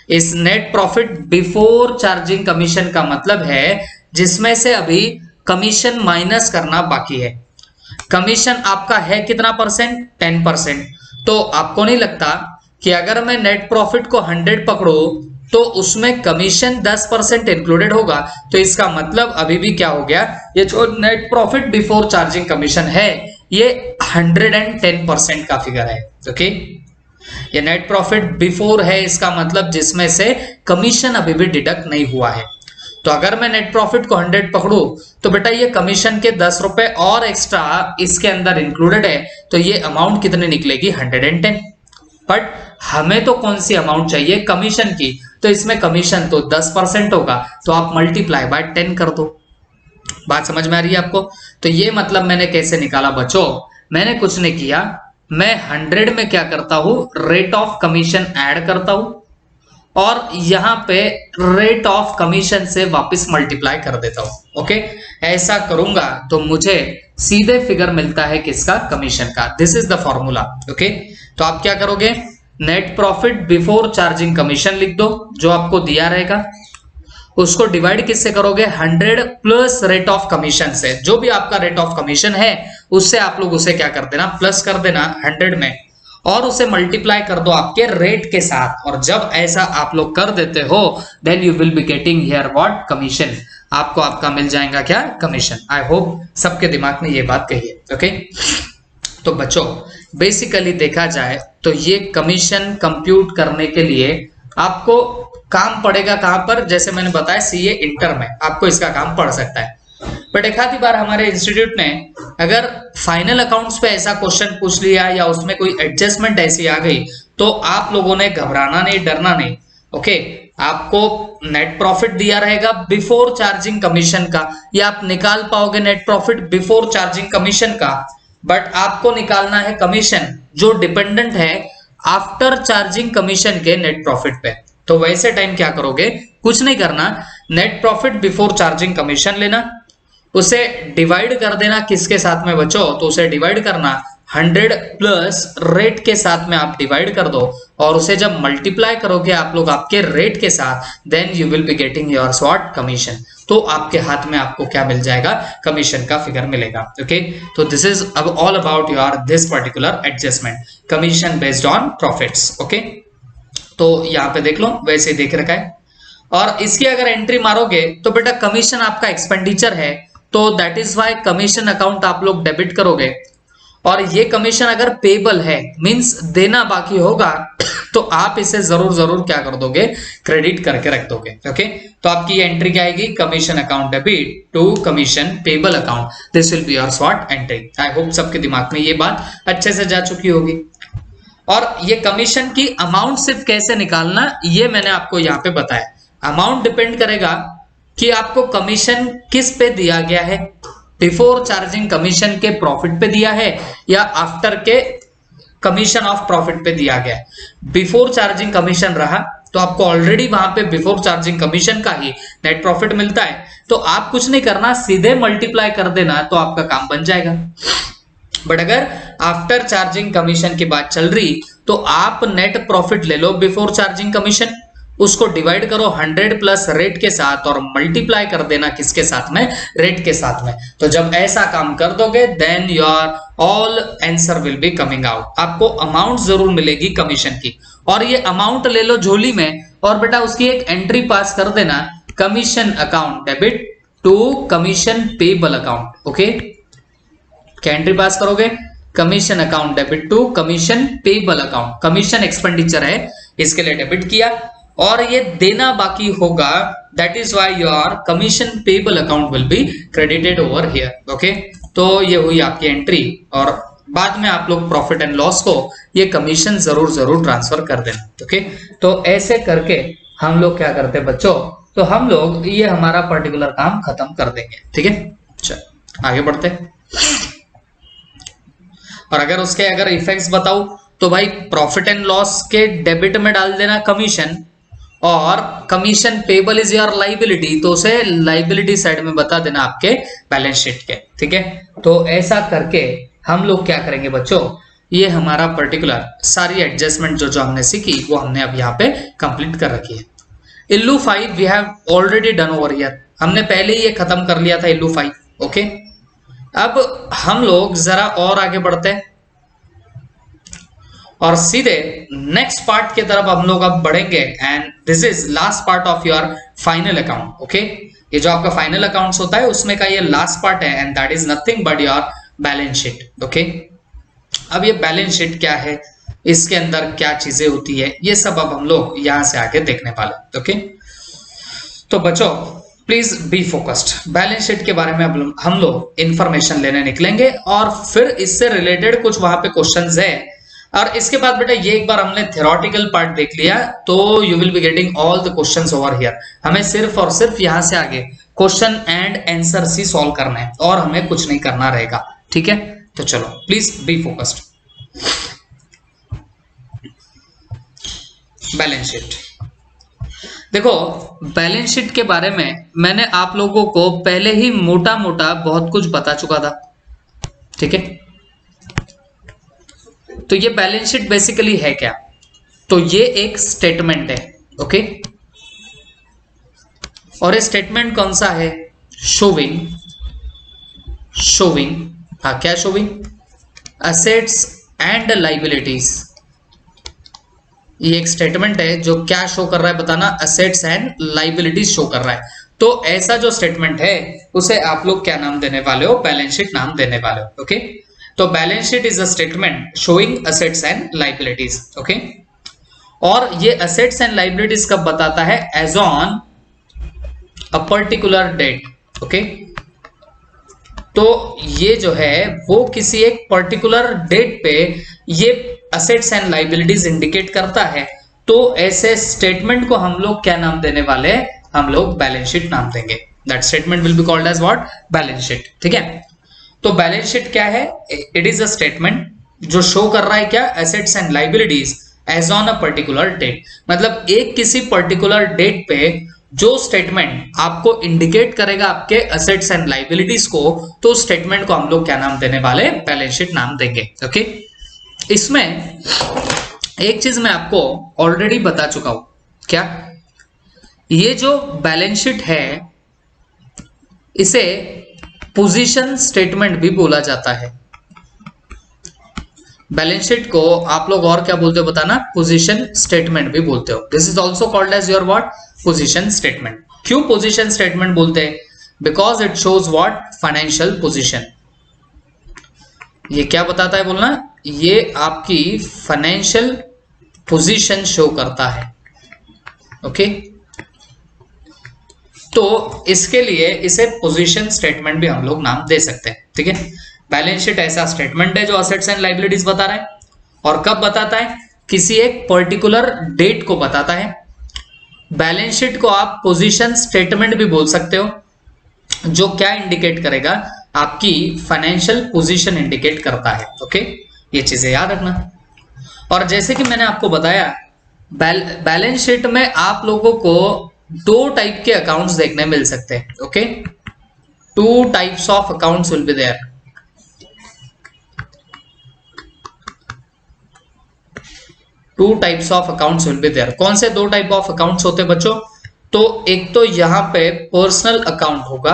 इस net profit before charging commission का मतलब है जिसमें से अभी कमीशन माइनस करना बाकी है। कमीशन आपका है कितना परसेंट? 10%। तो आपको नहीं लगता कि अगर मैं नेट प्रॉफिट को 100 पकड़ू तो उसमें कमीशन 10% इंक्लूडेड होगा? तो इसका मतलब अभी भी क्या हो गया, ये जो net profit before charging commission है ये 110% का फिगर है। ओके, ये नेट प्रॉफिट बिफोर है, इसका मतलब जिसमें से कमीशन अभी भी डिडक्ट नहीं हुआ है। तो अगर मैं नेट प्रॉफिट को 100 पकड़ू तो बेटा ये कमीशन के 10 रुपए और एक्स्ट्रा इसके अंदर इंक्लूडेड है, तो ये अमाउंट कितनी निकलेगी? 110। बट हमें तो कौन सी अमाउंट चाहिए? कमीशन की। तो इसमें कमीशन तो 10% होगा, तो आप मल्टीप्लाई बाय 10 कर दो। बात समझ में आ रही है आपको? तो ये मतलब मैंने कैसे निकाला बच्चों, मैंने कुछ नहीं किया, मैं 100 में क्या करता हूं, रेट ऑफ कमीशन ऐड करता हूं और यहां पे रेट ऑफ कमीशन से वापस मल्टीप्लाई कर देता हूं। ओके, ऐसा करूंगा तो मुझे सीधे फिगर मिलता है किसका? कमीशन का। This is the formula. Okay, तो आप क्या करोगे, net profit before charging commission लिख दो, जो आपको दिया रहेगा, उसको डिवाइड किससे करोगे? 100 प्लस रेट ऑफ कमीशन से। जो भी आपका रेट ऑफ कमीशन है उससे आप लोग उसे क्या कर देना, प्लस कर देना 100 में, और उसे मल्टीप्लाई कर दो आपके रेट के साथ। और जब ऐसा आप लोग कर देते हो then you will be getting here what? Commission. आपको आपका मिल जाएगा क्या? कमीशन। आई होप सबके दिमाग में ये बात कही है। ओके, तो बच्चों बेसिकली देखा जाए तो ये कमीशन कंप्यूट करने के लिए आपको काम पड़ेगा कहां पर? जैसे मैंने बताया सीए इंटर में आपको इसका काम पड़ सकता है। बट एक आधी बार हमारे इंस्टीट्यूट ने अगर फाइनल अकाउंट्स पे ऐसा क्वेश्चन पूछ लिया या उसमें कोई एडजस्टमेंट ऐसी आ गई तो आप लोगों ने घबराना नहीं, डरना नहीं। ओके, आपको नेट प्रॉफिट दिया रहेगा बिफोर चार्जिंग कमीशन का, या आप निकाल पाओगे net profit before charging commission का, बट आपको निकालना है कमीशन जो डिपेंडेंट है आफ्टर चार्जिंग कमीशन के नेट प्रॉफिट पे। तो वैसे टाइम क्या करोगे, कुछ नहीं करना, net profit before charging commission लेना, उसे डिवाइड कर देना किसके साथ में बच्चों? तो उसे डिवाइड करना 100 प्लस रेट के साथ में आप डिवाइड कर दो, और उसे जब मल्टीप्लाई करोगे आप लोग आपके रेट के साथ, then you will be getting your what? Commission. तो आपके हाथ में आपको क्या मिल जाएगा? कमीशन का फिगर मिलेगा। ओके, तो दिस इज अब all about your this particular adjustment, commission based on profits. Okay, तो यहाँ पे देख लो वैसे देख रखा है। और इसकी अगर एंट्री मारोगे तो बेटा कमीशन आपका एक्सपेंडिचर है, तो that is why commission account आप लोग डेबिट करोगे। और ये कमीशन अगर पेबल है मींस देना बाकी होगा तो आप इसे जरूर क्या कर दोगे? क्रेडिट करके रख दोगे। ओके, तो आपकी एंट्री क्या आएगी? Commission account debit to commission payable account. This will be your what? Entry. I hope सबके दिमाग में ये बात अच्छे से जा चुकी होगी। और ये कमीशन की अमाउंट सिर्फ कैसे निकालना ये मैंने आपको यहाँ पे बताया। अमाउंट डिपेंड करेगा कि आपको कमीशन किस पे दिया गया है, बिफोर चार्जिंग कमीशन के प्रॉफिट पे दिया है या आफ्टर के कमीशन ऑफ प्रॉफिट पे दिया गया है। बिफोर चार्जिंग कमीशन रहा तो आपको ऑलरेडी वहां पे बिफोर चार्जिंग कमीशन का ही नेट प्रॉफिट मिलता है, तो आप कुछ नहीं करना, सीधे मल्टीप्लाई कर देना तो आपका काम बन जाएगा। बट अगर आफ्टर चार्जिंग कमीशन की बात चल रही तो आप नेट प्रॉफिट ले लो बिफोर चार्जिंग कमीशन, उसको डिवाइड करो 100 प्लस रेट के साथ और मल्टीप्लाई कर देना किसके साथ में? रेट के साथ में। तो जब ऐसा काम कर दोगे then your all answer will be coming out. आपको अमाउंट जरूर मिलेगी कमीशन की, और ये अमाउंट ले लो झोली में और बेटा उसकी एक एंट्री पास कर देना, commission account debit to commission payable account. Okay, क्या एंट्री पास करोगे? Commission account debit to commission payable account, commission expenditure है इसके लिए डेबिट किया और ये देना बाकी होगा, that is why your commission payable account will be credited over here. Okay, तो ये हुई आपकी एंट्री और बाद में आप लोग प्रॉफिट एंड लॉस को ये कमीशन जरूर ट्रांसफर कर देना। ओके, तो ऐसे करके हम लोग क्या करते हैं बच्चों, तो हम लोग ये हमारा पर्टिकुलर काम खत्म कर देंगे। ठीक है, चल आगे बढ़ते हैं। और अगर इफेक्ट्स बताऊं तो भाई प्रॉफिट एंड लॉस के डेबिट में डाल देना कमीशन और commission payable is your liability, तो उसे लाइबिलिटी साइड में बता देना आपके बैलेंस शीट के। ठीक है, तो ऐसा करके हम लोग क्या करेंगे बच्चों, ये हमारा पर्टिकुलर सारी एडजस्टमेंट जो हमने सीखी वो हमने अब यहाँ पे कंप्लीट कर रखी है। इल्लू 5 we have already done over here, हमने पहले ही ये खत्म कर लिया था इल्लू 5। ओके, अब हम लोग जरा और आगे बढ़ते हैं और सीधे नेक्स्ट पार्ट की तरफ हम लोग अब बढ़ेंगे and this is last part of your final account. Okay, ये जो आपका फाइनल अकाउंट्स होता है उसमें का ये लास्ट पार्ट है and that is nothing but your balance sheet. Okay, अब ये बैलेंस शीट क्या है, इसके अंदर क्या चीजें होती है, ये सब अब हम लोग यहां से आगे देखने वाले। ओके, तो बच्चों please be focused, balance sheet के बारे में अब हम लोग इंफॉर्मेशन लेने निकलेंगे और फिर इससे रिलेटेड कुछ वहां पे क्वेश्चंस है और इसके बाद बेटा ये एक बार हमने थ्योरेटिकल पार्ट देख लिया तो you will be getting all the questions over here. हमें सिर्फ और सिर्फ यहां से आगे question and answer he solve करना है और हमें कुछ नहीं करना रहेगा। ठीक है, तो चलो please be focused. Balance sheet, देखो बैलेंस शीट के बारे में मैंने आप लोगों को पहले ही मोटा मोटा बहुत कुछ बता चुका था। ठीक है, तो ये बैलेंस शीट बेसिकली है क्या, तो ये एक स्टेटमेंट है। ओके, और ये स्टेटमेंट कौन सा है, शोविंग हाँ क्या शोविंग असेट्स एंड लाइबिलिटीज। ये एक स्टेटमेंट है जो क्या शो कर रहा है बताना, असेट्स एंड लाइबिलिटीज शो कर रहा है। तो ऐसा जो स्टेटमेंट है उसे आप लोग क्या नाम देने वाले हो, बैलेंस शीट नाम देने वाले हो। ओके, तो balance sheet is a statement showing assets and liabilities. Okay, और ये असेट्स एंड लाइबिलिटीज कब बताता है, as on a particular date. Okay, तो ये जो है वो किसी एक पर्टिकुलर डेट पे ये असेट्स एंड लाइबिलिटीज इंडिकेट करता है, तो ऐसे स्टेटमेंट को हम लोग क्या नाम देने वाले हैं, हम लोग बैलेंस शीट नाम देंगे। That statement will be called as what, balance sheet. ठीक है, तो बैलेंस शीट क्या है, इट इज अ स्टेटमेंट जो शो कर रहा है क्या, assets and liabilities as on a particular date, मतलब एक किसी पर्टिकुलर डेट पे जो स्टेटमेंट आपको इंडिकेट करेगा आपके असेट्स एंड लाइबिलिटीज को, तो स्टेटमेंट को हम लोग क्या नाम देने वाले, बैलेंस शीट नाम देंगे। ओके, इसमें एक चीज मैं आपको ऑलरेडी बता चुका हूं, क्या, ये जो बैलेंस शीट है इसे पोजीशन स्टेटमेंट भी बोला जाता है। बैलेंस शीट को आप लोग और क्या बोलते हो बताना, पोजीशन स्टेटमेंट भी बोलते हो। This is also called as your what, position statement. क्यों पोजीशन स्टेटमेंट बोलते हैं, because it shows what, financial position. ये क्या बताता है बोलना, ये आपकी फाइनेंशियल पोजीशन शो करता है। ओके, तो इसके लिए इसे पोजीशन स्टेटमेंट भी हम लोग नाम दे सकते हैं। ठीक है, बैलेंस शीट ऐसा स्टेटमेंट है जो असेट्स एंड लाइबिलिटीज बता रहा है और कब बताता है, किसी एक पर्टिकुलर डेट को बताता है। बैलेंस शीट को आप पोजीशन स्टेटमेंट भी बोल सकते हो, जो क्या इंडिकेट करेगा, आपकी फाइनेंशियल पोजीशन इंडिकेट करता है। ओके, ये चीजें याद रखना। और जैसे कि मैंने आपको बताया, बैलेंस शीट में आप लोगों को दो टाइप के अकाउंट्स देखने मिल सकते हैं। Okay, two types of accounts will be there. Two types of accounts will be there. कौन से दो टाइप ऑफ अकाउंट्स होते हैं बच्चों, तो एक तो यहां पे पर्सनल अकाउंट होगा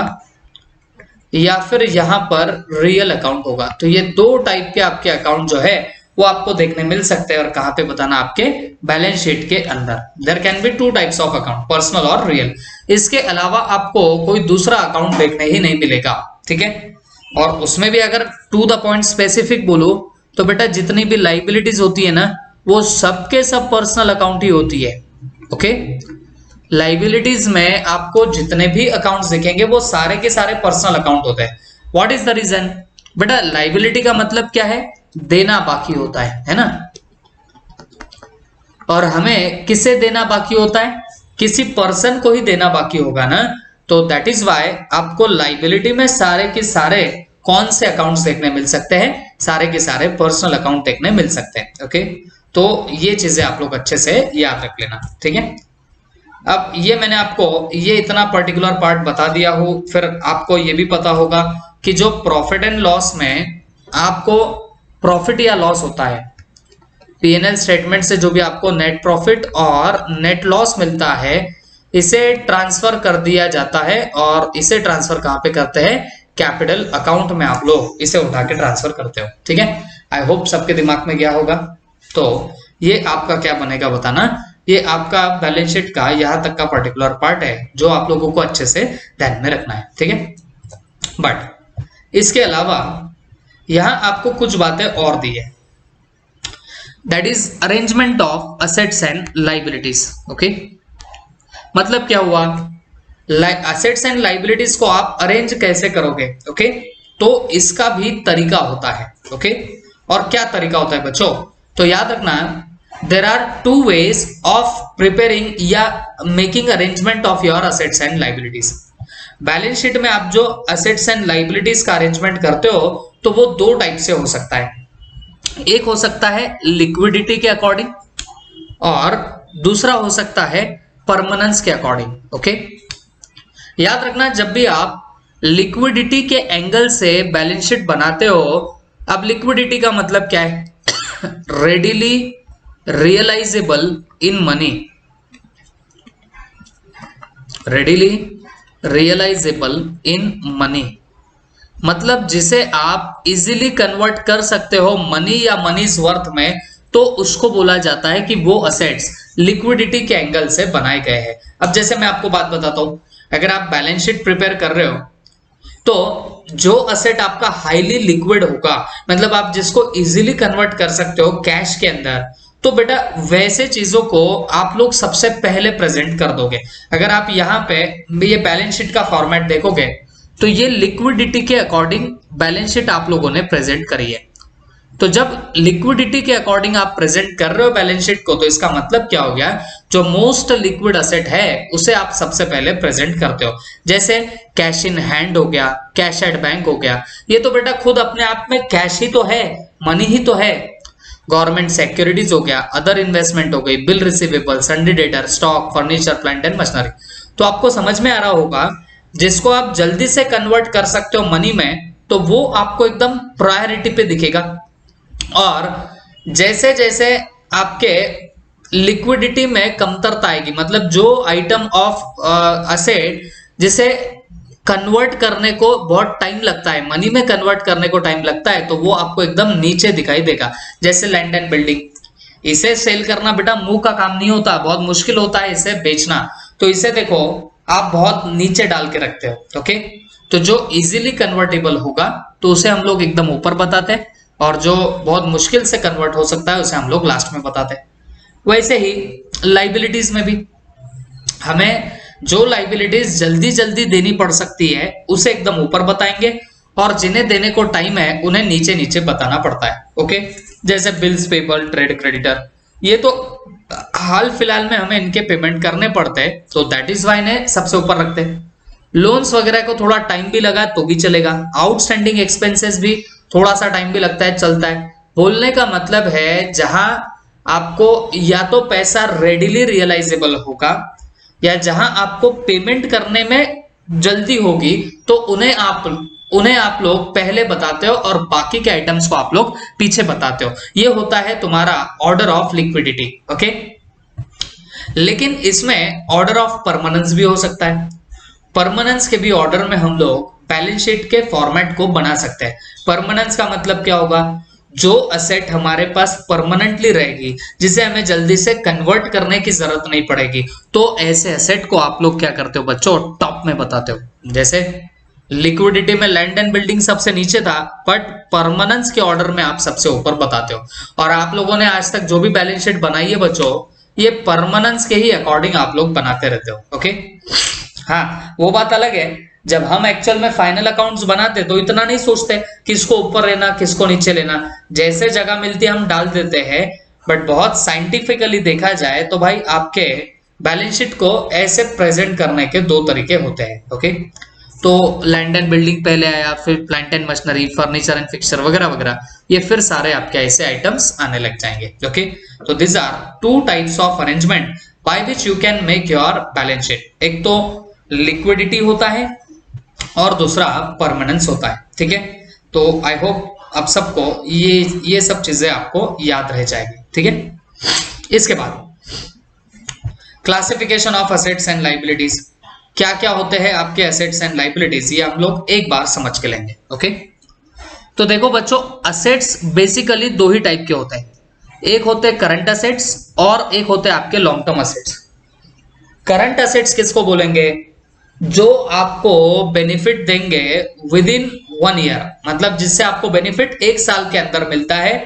या फिर यहां पर रियल अकाउंट होगा। तो ये दो टाइप के आपके अकाउंट जो है वो आपको देखने मिल सकते हैं और कहां पे बताना, आपके बैलेंस शीट के अंदर। There can be two types of account, personal और रियल। इसके अलावा आपको कोई दूसरा अकाउंट देखने ही नहीं मिलेगा। ठीक है, और उसमें भी अगर टू द पॉइंट स्पेसिफिक बोलो तो बेटा जितनी भी लाइबिलिटीज होती है ना वो सबके सब पर्सनल अकाउंट ही होती है। ओके, लाइबिलिटीज में आपको जितने भी अकाउंट्स दिखेंगे वो सारे के सारे पर्सनल अकाउंट होते हैं। What is the reason? बेटा लाइबिलिटी का मतलब क्या है? देना बाकी होता है ना। और हमें किसे देना बाकी होता है? किसी पर्सन को ही देना बाकी होगा ना। तो दैट इज वाई आपको लाइबिलिटी में सारे के सारे कौन से अकाउंट्स देखने मिल सकते हैं? सारे के सारे पर्सनल अकाउंट देखने मिल सकते हैं। ओके, तो ये चीजें आप लोग अच्छे से याद रख लेना, ठीक है। अब ये मैंने आपको ये इतना पर्टिकुलर पार्ट बता दिया हो, फिर आपको ये भी पता होगा कि जो प्रॉफिट एंड लॉस में आपको प्रॉफिट या लॉस होता है, पीएनएल स्टेटमेंट से जो भी आपको नेट प्रॉफिट और नेट लॉस मिलता है इसे ट्रांसफर कर दिया जाता है। और इसे ट्रांसफर कहाँ पे करते हैं? कैपिटल अकाउंट में आप लोग इसे उठा के ट्रांसफर करते हो, ठीक है। आई होप सबके दिमाग में गया होगा। तो ये आपका क्या बनेगा बताना। ये आपका बैलेंस शीट का यहाँ तक का पर्टिकुलर पार्ट है जो आप लोगों को अच्छे से ध्यान में रखना है, ठीक है। बट इसके अलावा यहाँ आपको कुछ बातें और दी है, that is arrangement of assets and liabilities. Okay, मतलब क्या हुआ? असेट्स एंड लाइबिलिटीज को आप अरेंज कैसे करोगे? ओके, तो इसका भी तरीका होता है। ओके, और क्या तरीका होता है बच्चों? तो याद रखना, there are two ways of preparing या making arrangement of your assets and liabilities. Balance sheet में आप जो असेट्स एंड लाइबिलिटीज का अरेंजमेंट करते हो तो वो दो टाइप से हो सकता है। एक हो सकता है लिक्विडिटी के अकॉर्डिंग और दूसरा हो सकता है परमानेंस के अकॉर्डिंग। ओके, याद रखना जब भी आप लिक्विडिटी के एंगल से बैलेंस शीट बनाते हो, अब लिक्विडिटी का मतलब क्या है? Readily realisable in money, readily realisable in money मतलब जिसे आप इजीली कन्वर्ट कर सकते हो मनी या मनीज वर्थ में, तो उसको बोला जाता है कि वो असेट्स लिक्विडिटी के एंगल से बनाए गए हैं। अब जैसे मैं आपको बात बताता हूं, अगर आप बैलेंस शीट प्रिपेयर कर रहे हो तो जो असेट आपका हाईली लिक्विड होगा, मतलब आप जिसको इजीली कन्वर्ट कर सकते हो कैश के अंदर, तो बेटा वैसे चीजों को आप लोग सबसे पहले प्रेजेंट कर दोगे। अगर आप यहाँ पे ये बैलेंस शीट का फॉर्मेट देखोगे तो ये लिक्विडिटी के अकॉर्डिंग बैलेंस शीट आप लोगों ने प्रेजेंट करी है। तो जब लिक्विडिटी के अकॉर्डिंग आप प्रेजेंट कर रहे हो बैलेंस शीट को, तो इसका मतलब क्या हो गया? जो मोस्ट लिक्विड असेट है उसे आप सबसे पहले प्रेजेंट करते हो। जैसे कैश इन हैंड हो गया, कैश एट बैंक हो गया, ये तो बेटा खुद अपने आप में कैश ही तो है, मनी ही तो है। गवर्नमेंट सिक्योरिटीज हो गया, अदर इन्वेस्टमेंट हो गई, bill receivable, सन्डी debtor, stock, furniture, plant and machinery. तो आपको समझ में आ रहा होगा, जिसको आप जल्दी से कन्वर्ट कर सकते हो मनी में, तो वो आपको एकदम प्रायोरिटी पे दिखेगा। और जैसे जैसे आपके लिक्विडिटी में कमतरता आएगी, मतलब जो आइटम ऑफ असेट जिसे कन्वर्ट करने को बहुत टाइम लगता है, मनी में कन्वर्ट करने को टाइम लगता है, तो वो आपको एकदम नीचे दिखाई देगा। जैसे लैंड एंड बिल्डिंग, इसे सेल करना बेटा मुंह का काम नहीं होता, बहुत मुश्किल होता है इसे बेचना। तो इसे देखो आप बहुत नीचे डाल के रखते हो। ओके, तो जो इजीली कन्वर्टेबल होगा तो उसे हम लोग एकदम ऊपर बताते हैं, और जो बहुत मुश्किल से कन्वर्ट हो सकता है उसे हम लोग लास्ट में बताते हैं। वैसे ही लाइबिलिटीज में भी हमें जो लाइबिलिटीज जल्दी जल्दी देनी पड़ सकती है उसे एकदम ऊपर बताएंगे, और जिन्हें देने को टाइम है उन्हें नीचे नीचे बताना पड़ता है। ओके, जैसे बिल्स पेबल, ट्रेड क्रेडिटर, ये तो हाल फिलहाल में हमें इनके पेमेंट करने पड़ते हैं, तो दैट इज वाई इन्हें सबसे ऊपर रखते हैं। लोन्स वगैरह को थोड़ा टाइम भी लगा तो भी चलेगा, आउटस्टैंडिंग एक्सपेंसेस भी थोड़ा सा टाइम भी लगता है, चलता है। बोलने का मतलब है जहां आपको या तो पैसा रेडिली रियलाइजेबल होगा या जहां आपको पेमेंट करने में जल्दी होगी, तो उन्हें आप लोग पहले बताते हो और बाकी के आइटम्स को आप लोग पीछे बताते हो। ये होता है तुम्हारा ऑर्डर ऑफ लिक्विडिटी। ओके, लेकिन इसमें ऑर्डर ऑफ परमानेंस भी हो सकता है। परमानेंस के भी ऑर्डर में हम लोग बैलेंस शीट के फॉर्मेट को बना सकते हैं। परमानेंस का मतलब क्या होगा? जो असेट हमारे पास परमानेंटली रहेगी, जिसे हमें जल्दी से कन्वर्ट करने की जरूरत नहीं पड़ेगी, तो ऐसे असेट को आप लोग क्या करते हो बच्चों? टॉप में बताते हो। जैसे लिक्विडिटी में लैंड एंड बिल्डिंग सबसे नीचे था, बट परमानेंस के ऑर्डर में आप सबसे ऊपर बताते हो। और आप लोगों ने आज तक जो भी बैलेंस शीट बनाई है बच्चों, ये परमानेंस के ही अकॉर्डिंग आप लोग बनाते रहते हो। ओके, हाँ वो बात अलग है, जब हम एक्चुअल में फाइनल अकाउंट्स बनाते तो इतना नहीं सोचते किसको ऊपर लेना किसको नीचे लेना, जैसे जगह मिलती है हम डाल देते हैं। बट बहुत साइंटिफिकली देखा जाए तो भाई आपके बैलेंस शीट को ऐसे प्रेजेंट करने के दो तरीके होते हैं। ओके, तो लैंड एंड बिल्डिंग पहले आया, फिर plant and machinery, furniture and fixture वगैरह वगैरह, ये फिर सारे आपके ऐसे आइटम्स आने लग जाएंगे। ओके, तो this are two types of arrangement by which you can make your balance sheet. एक तो लिक्विडिटी होता है और दूसरा परमानेंस होता है। ठीक है, तो आई होप अब सबको ये सब चीजें आपको याद रह जाएगी। ठीक है, इसके बाद classification of assets and liabilities, क्या क्या होते हैं आपके एसेट्स एंड लाइबिलिटीज, ये हम लोग एक बार समझ के लेंगे। ओके, तो देखो बच्चों, असेट्स बेसिकली दो ही टाइप के होते हैं, एक होते हैं करंट असेट्स और एक होते हैं आपके long term assets. Current assets किसको बोलेंगे? जो आपको बेनिफिट देंगे विद इन 1 ईयर, मतलब जिससे आपको बेनिफिट 1 साल के अंदर मिलता है,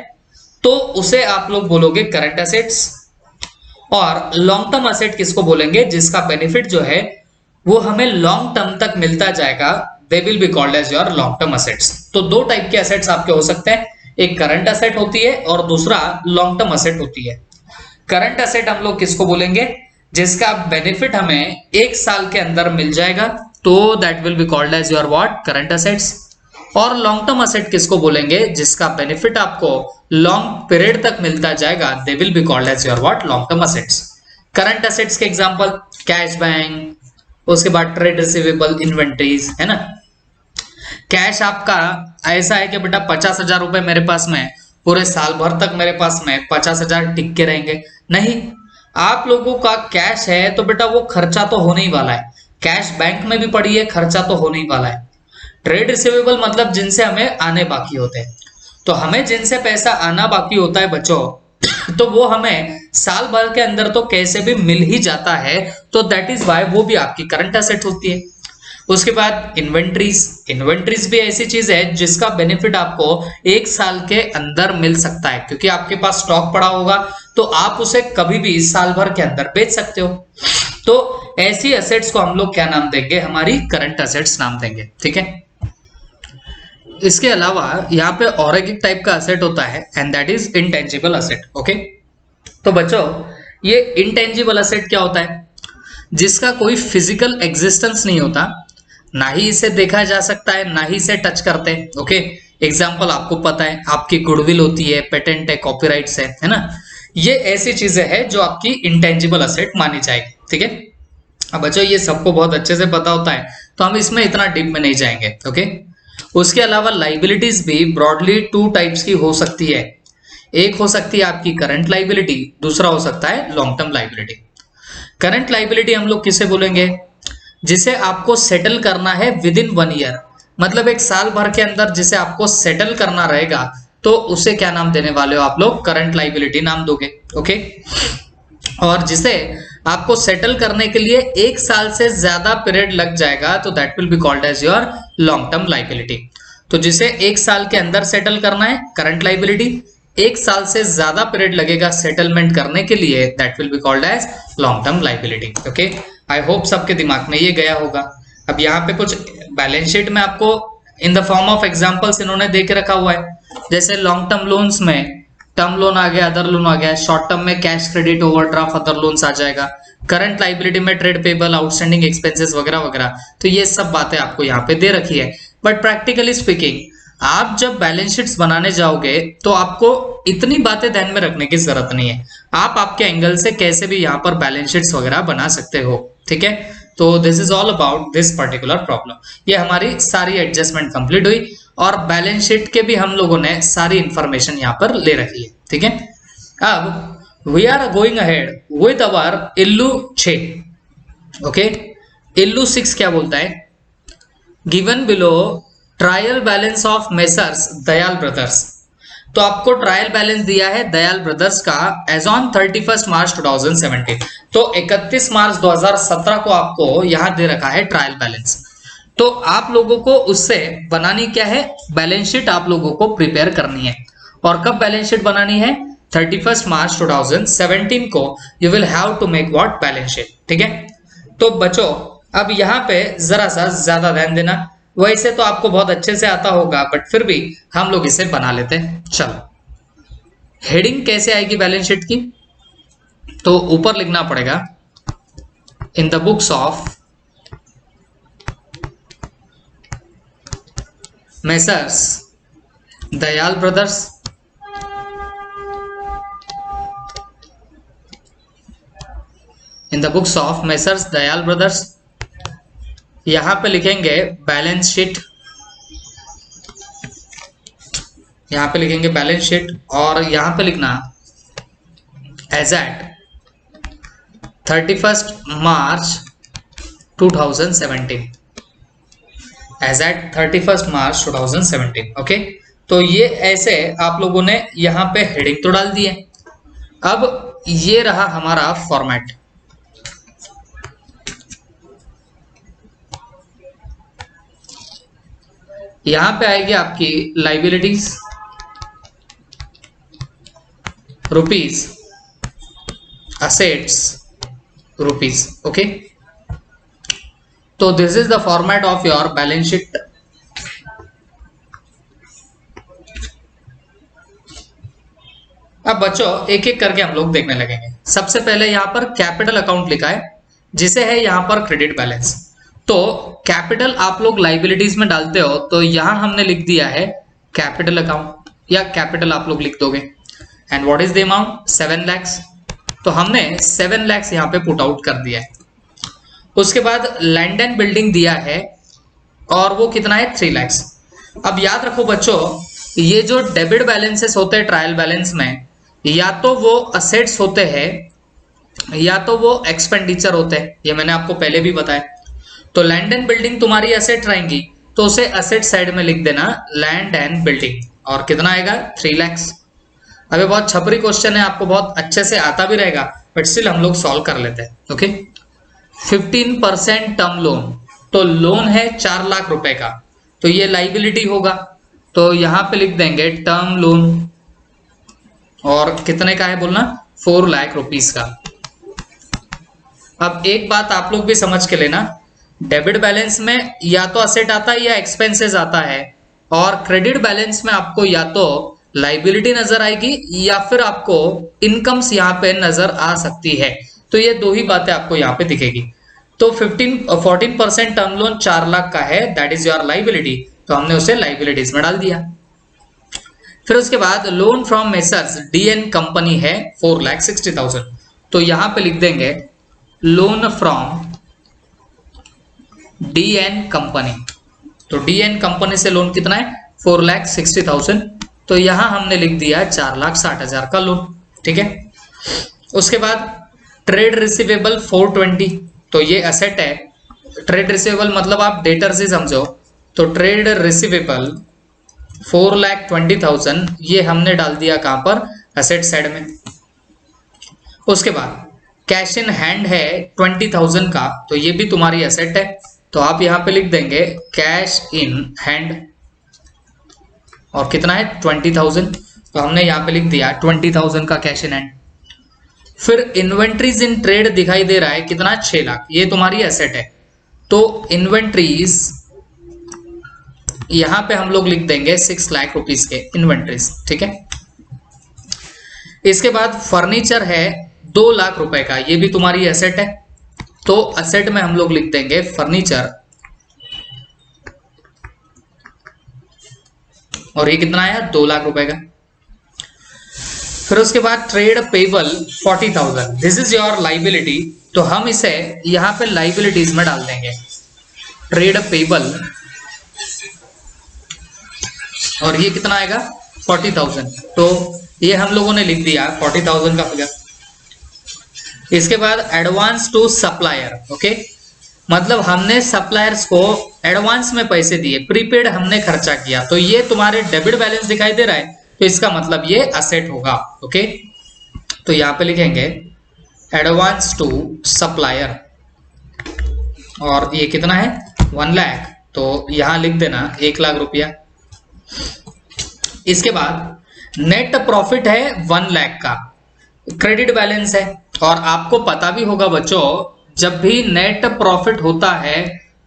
तो उसे आप लोग बोलोगे करंट असेट्स। और लॉन्ग टर्म असेट किसको बोलेंगे? जिसका बेनिफिट जो है वो हमें लॉन्ग टर्म तक मिलता जाएगा, they will be called as your long term assets. तो दो टाइप के असेट्स आपके हो सकते हैं, एक करंट असेट होती है और दूसरा लॉन्ग टर्म असेट होती है। करंट असेट हम लोग किसको बोलेंगे? जिसका बेनिफिट हमें 1 साल के अंदर मिल जाएगा, तो that will be called as your what? Current assets. और लॉन्ग टर्म असेट किसको बोलेंगे? जिसका बेनिफिट आपको लॉन्ग पीरियड तक मिलता जाएगा, they will be called as your what? Long term assets. Current assets के एग्जांपल कैश बैंक, उसके बाद ट्रेड रिसीवेबल, इन्वेंटरीज, है ना। कैश आपका ऐसा है कि बेटा 50,000 रुपए मेरे पास में, पूरे साल भर तक मेरे पास में 50,000 टिक के रहेंगे? नहीं, आप लोगों का कैश है तो बेटा वो खर्चा तो होने ही वाला है, कैश बैंक में भी पड़ी है, खर्चा तो होने ही वाला है। ट्रेड रिसीवेबल मतलब जिनसे हमें आने बाकी होते हैं, तो हमें जिनसे पैसा आना बाकी होता है बच्चों, तो वो हमें साल भर के अंदर तो कैसे भी मिल ही जाता है, तो दैट इज वाई वो भी आपकी करंट एसेट होती है। उसके बाद इन्वेंट्रीज, इन्वेंट्रीज भी ऐसी चीज है जिसका बेनिफिट आपको 1 साल के अंदर मिल सकता है, क्योंकि आपके पास स्टॉक पड़ा होगा तो आप उसे कभी भी साल भर के अंदर बेच सकते हो। तो ऐसी एसेट्स को हम लोग क्या नाम देंगे? हमारी करंट एसेट्स नाम देंगे। ठीक है, इसके अलावा यहाँ पे और एक टाइप का असेट होता है and that is intangible asset. Okay, तो बच्चों ये इंटेंजिबल असेट क्या होता है? जिसका कोई फिजिकल एग्जिस्टेंस नहीं होता, ना ही इसे देखा जा सकता है, ना ही इसे टच करते हैं। ओके, एग्जाम्पल आपको पता है, आपकी गुडविल होती है, पेटेंट है, कॉपीराइट्स है ना। ये ऐसी चीजें हैं जो आपकी इंटेंजिबल असेट मानी जाएगी। ठीक है, अब बच्चों ये सबको बहुत अच्छे से पता होता है, तो हम इसमें इतना डीप में नहीं जाएंगे। ओके, उसके अलावा लाइबिलिटीज भी ब्रॉडली 2 टाइप्स की हो सकती है। एक हो सकती है आपकी करंट लाइबिलिटी, दूसरा हो सकता है long term liability. Current liability हम लोग किसे बोलेंगे? जिसे आपको सेटल करना है विद इन 1 ईयर, मतलब 1 साल भर के अंदर जिसे आपको सेटल करना रहेगा, तो उसे क्या नाम देने वाले हो आप लोग? करंट लाइबिलिटी नाम दोगे। ओके, और जिसे आपको सेटल करने के लिए 1 साल से ज्यादा पीरियड लग जाएगा, तो that will be called as your long term liability. तो जिसे 1 साल के अंदर सेटल करना है, करंट लाइबिलिटी, 1 साल से ज्यादा पीरियड लगेगा सेटलमेंट करने के लिए, that will be called as long term liability. Okay, I hope सबके दिमाग में ये गया होगा। अब यहाँ पे कुछ बैलेंस शीट में आपको in the form of examples इन्होंने दे के रखा हुआ है, जैसे लॉन्ग टर्म लोन्स में टर्म लोन आ गया, अदर लोन आ गया, शॉर्ट टर्म में cash credit, overdraft, other loans आ जाएगा, करंट लाइबिलिटी में ट्रेड पेबल, आउटस्टैंडिंग एक्सपेंसेस वगैरह वगैरह। तो ये सब बातें आपको यहाँ पे दे रखी है। बट प्रैक्टिकली स्पीकिंग, आप जब बैलेंस शीट्स बनाने जाओगे तो आपको इतनी बातें ध्यान में रखने की जरूरत नहीं है, आप आपके एंगल से कैसे भी यहाँ पर बैलेंस शीट्स वगैरह बना सकते हो। ठीक है, तो this is all about this particular problem. ये हमारी सारी एडजस्टमेंट कंप्लीट हुई और बैलेंस शीट के भी हम लोगों ने सारी इंफॉर्मेशन यहाँ पर ले रखी है। ठीक है, अब we are going ahead with our illu 6। Okay, illu 6 क्या बोलता है? Given below trial balance of messrs Dayal brothers. तो आपको ट्रायल बैलेंस दिया है दयाल ब्रदर्स का एज ऑन 31 मार्च 2017। तो 31 मार्च 2017 को आपको यहां दे रखा है ट्रायल बैलेंस। तो आप लोगों को उससे बनानी क्या है, बैलेंस शीट आप लोगों को प्रिपेयर करनी है। और कब बैलेंस शीट बनानी है, 31 मार्च 2017 को you will have to make what, balance sheet. ठीक है, तो बच्चों अब यहाँ पे जरा सा ज्यादा ध्यान देना। वैसे तो आपको बहुत अच्छे से आता होगा, बट फिर भी हम लोग इसे बना लेते हैं। चलो, हेडिंग कैसे आएगी बैलेंस शीट की, तो ऊपर लिखना पड़ेगा in the books of messrs Dayal brothers, in the books of messrs Dayal brothers. यहां पे लिखेंगे बैलेंस शीट, यहां पे लिखेंगे बैलेंस शीट, और यहां पे लिखना as eight 31 March 2017, as eight 31 March 2017। Okay, तो ये ऐसे आप लोगों ने यहां पे हेडिंग तो डाल दी है। अब ये रहा हमारा फॉर्मेट। यहां पे आएगी आपकी liabilities rupees, assets rupees. Okay, तो this is the format of your balance sheet. अब बच्चों एक एक करके हम लोग देखने लगेंगे। सबसे पहले यहां पर कैपिटल अकाउंट लिखा है, जिसे है यहां पर क्रेडिट बैलेंस। तो कैपिटल आप लोग लाइबिलिटीज में डालते हो, तो यहां हमने लिख दिया है कैपिटल अकाउंट, या कैपिटल आप लोग लिख दोगे। And what is the amount, 7 lakh. तो हमने 7 लाख यहां पे पुट आउट कर दिया है। उसके बाद लैंड एंड बिल्डिंग दिया है, और वो कितना है, 3 लाख। अब याद रखो बच्चों, ये जो डेबिट बैलेंसेस होते हैं ट्रायल बैलेंस में, या तो वो असेट्स होते हैं या तो वो एक्सपेंडिचर होते हैं। ये मैंने आपको पहले भी बताया। तो लैंड एंड बिल्डिंग तुम्हारी असेट रहेंगी, तो उसे असेट साइड में लिख देना लैंड एंड बिल्डिंग, और कितना आएगा, 3 लाख। अभी बहुत छपरी क्वेश्चन है, आपको बहुत अच्छे से आता भी रहेगा, बट स्टिल हम लोग सॉल्व कर लेते हैं। ओके, 15% टर्म लोन, तो लोन है 4 लाख रुपए का, तो ये लाइबिलिटी होगा। तो यहां पे लिख देंगे टर्म लोन, और कितने का है बोलना, 4 लाख रुपीस का। अब एक बात आप लोग भी समझ के लेना, डेबिट बैलेंस में या तो असेट आता है या एक्सपेंसेस आता है, और क्रेडिट बैलेंस में आपको या तो लाइबिलिटी नजर आएगी या फिर आपको इनकम्स यहाँ पे नजर आ सकती है। तो ये दो ही बातें आपको यहाँ पे दिखेगी। तो 14% टर्म लोन 4 लाख का है, दैट इज योर लाइबिलिटी, तो हमने उसे लाइबिलिटीज में डाल दिया। फिर उसके बाद loan from messrs DN company है 4,60,000, तो यहां पे लिख देंगे लोन फ्रॉम डीएन कंपनी। तो डीएन कंपनी से लोन कितना है, 4,60,000, तो यहां हमने लिख दिया 4,60,000 का लोन। ठीक है, उसके बाद ट्रेड रिसीवेबल 420, तो ये असेट है। ट्रेड रिसीवेबल मतलब आप डेटर्स ही समझो, तो ट्रेड रिसीवेबल 4,20,000 ये हमने डाल दिया कहां पर, असेट साइड में। उसके बाद कैश इन हैंड है 20,000 का, तो ये भी तुम्हारी असेट है, तो आप यहां पे लिख देंगे कैश इन हैंड, और कितना है 20,000, तो हमने यहां पे लिख दिया 20,000 का कैश इन हैंड। फिर इन्वेंट्रीज इन ट्रेड दिखाई दे रहा है कितना, 6 लाख, ये तुम्हारी एसेट है, तो इन्वेंट्रीज यहां पे हम लोग लिख देंगे 6 लाख रुपीस के इन्वेंट्रीज। ठीक है, इसके बाद फर्नीचर है 2 लाख रुपए का, ये भी तुम्हारी एसेट है, तो एसेट में हम लोग लिख देंगे फर्नीचर, और ये कितना आया, 2 लाख रुपए का। फिर उसके बाद trade payable 40,000, this is your liability, तो हम इसे यहां पे लाइबिलिटीज में डाल देंगे ट्रेड पेबल, और ये कितना आएगा 40,000, तो ये हम लोगों ने लिख दिया 40,000 का फिगर। इसके बाद एडवांस टू सप्लायर, ओके, मतलब हमने सप्लायर्स को एडवांस में पैसे दिए, प्रीपेड हमने खर्चा किया, तो ये तुम्हारे डेबिट बैलेंस दिखाई दे रहा है, तो इसका मतलब ये असेट होगा। ओके, तो यहां पे लिखेंगे एडवांस टू सप्लायर, और ये कितना है 1 लाख, तो यहां लिख देना 1 लाख रुपया। इसके बाद नेट प्रॉफिट है 1 लाख का, क्रेडिट बैलेंस है। और आपको पता भी होगा बच्चों, जब भी नेट प्रॉफिट होता है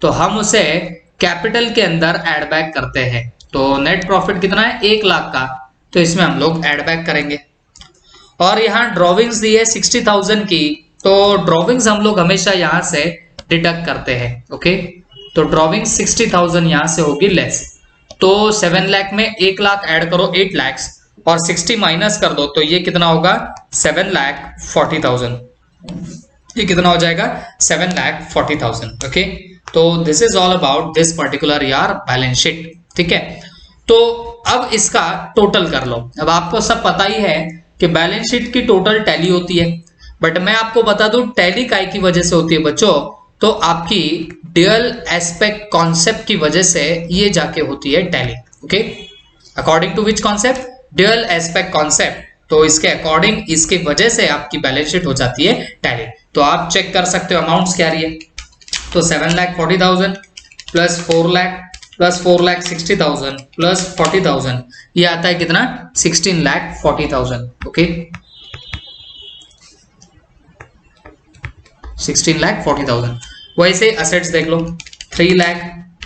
तो हम उसे कैपिटल के अंदर ऐड बैक करते हैं। तो नेट प्रॉफिट कितना है 1 लाख का, तो इसमें हम लोग ऐड बैक करेंगे। और यहाँ ड्रॉविंग्स दी है 60,000 की, तो ड्रॉविंग्स हम लोग हमेशा यहां से डिडक्ट करते हैं। ओके, तो ड्रॉविंग 60,000 यहां से होगी लेस। तो 7 लाख में 1 लाख ऐड करो 8 लाख और 60 माइनस कर दो, तो ये कितना होगा 7,40,000। ये कितना हो जाएगा 7,40,000। ओके, तो this is all about this particular यार बैलेंस शीट। ठीक है, तो अब इसका टोटल कर लो। अब आपको सब पता ही है कि बैलेंस शीट की टोटल टैली होती है, बट मैं आपको बता दूं टैली काय की वजह से होती है बच्चों, तो आपकी ड्यूअल एस्पेक्ट कॉन्सेप्ट की वजह से ये जाके होती है tally. Okay, according to which concept, dual aspect concept. तो इसके अकॉर्डिंग, इसकी वजह से आपकी बैलेंस शीट हो जाती है टैली। तो आप चेक कर सकते हो अमाउंट्स क्या रही है। तो 7,40,000 प्लस 4 लाख प्लस 4,60,000 प्लस 40,000, ये आता है कितना 16,40,000। ओके, 16,40,000। वैसे असेट्स देख लो, 3 lakh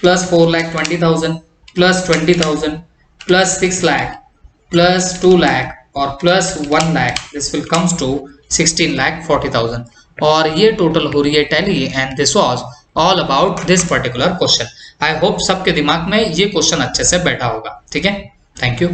plus 4,20,000 plus 20,000 plus 6 lakh plus 2 lakh और plus 1 lakh, this will comes to 16,40,000। और ये टोटल हो रही है tally, and this was all about this particular question. I hope सबके दिमाग में ये क्वेश्चन अच्छे से बैठा होगा। ठीक है, थैंक यू।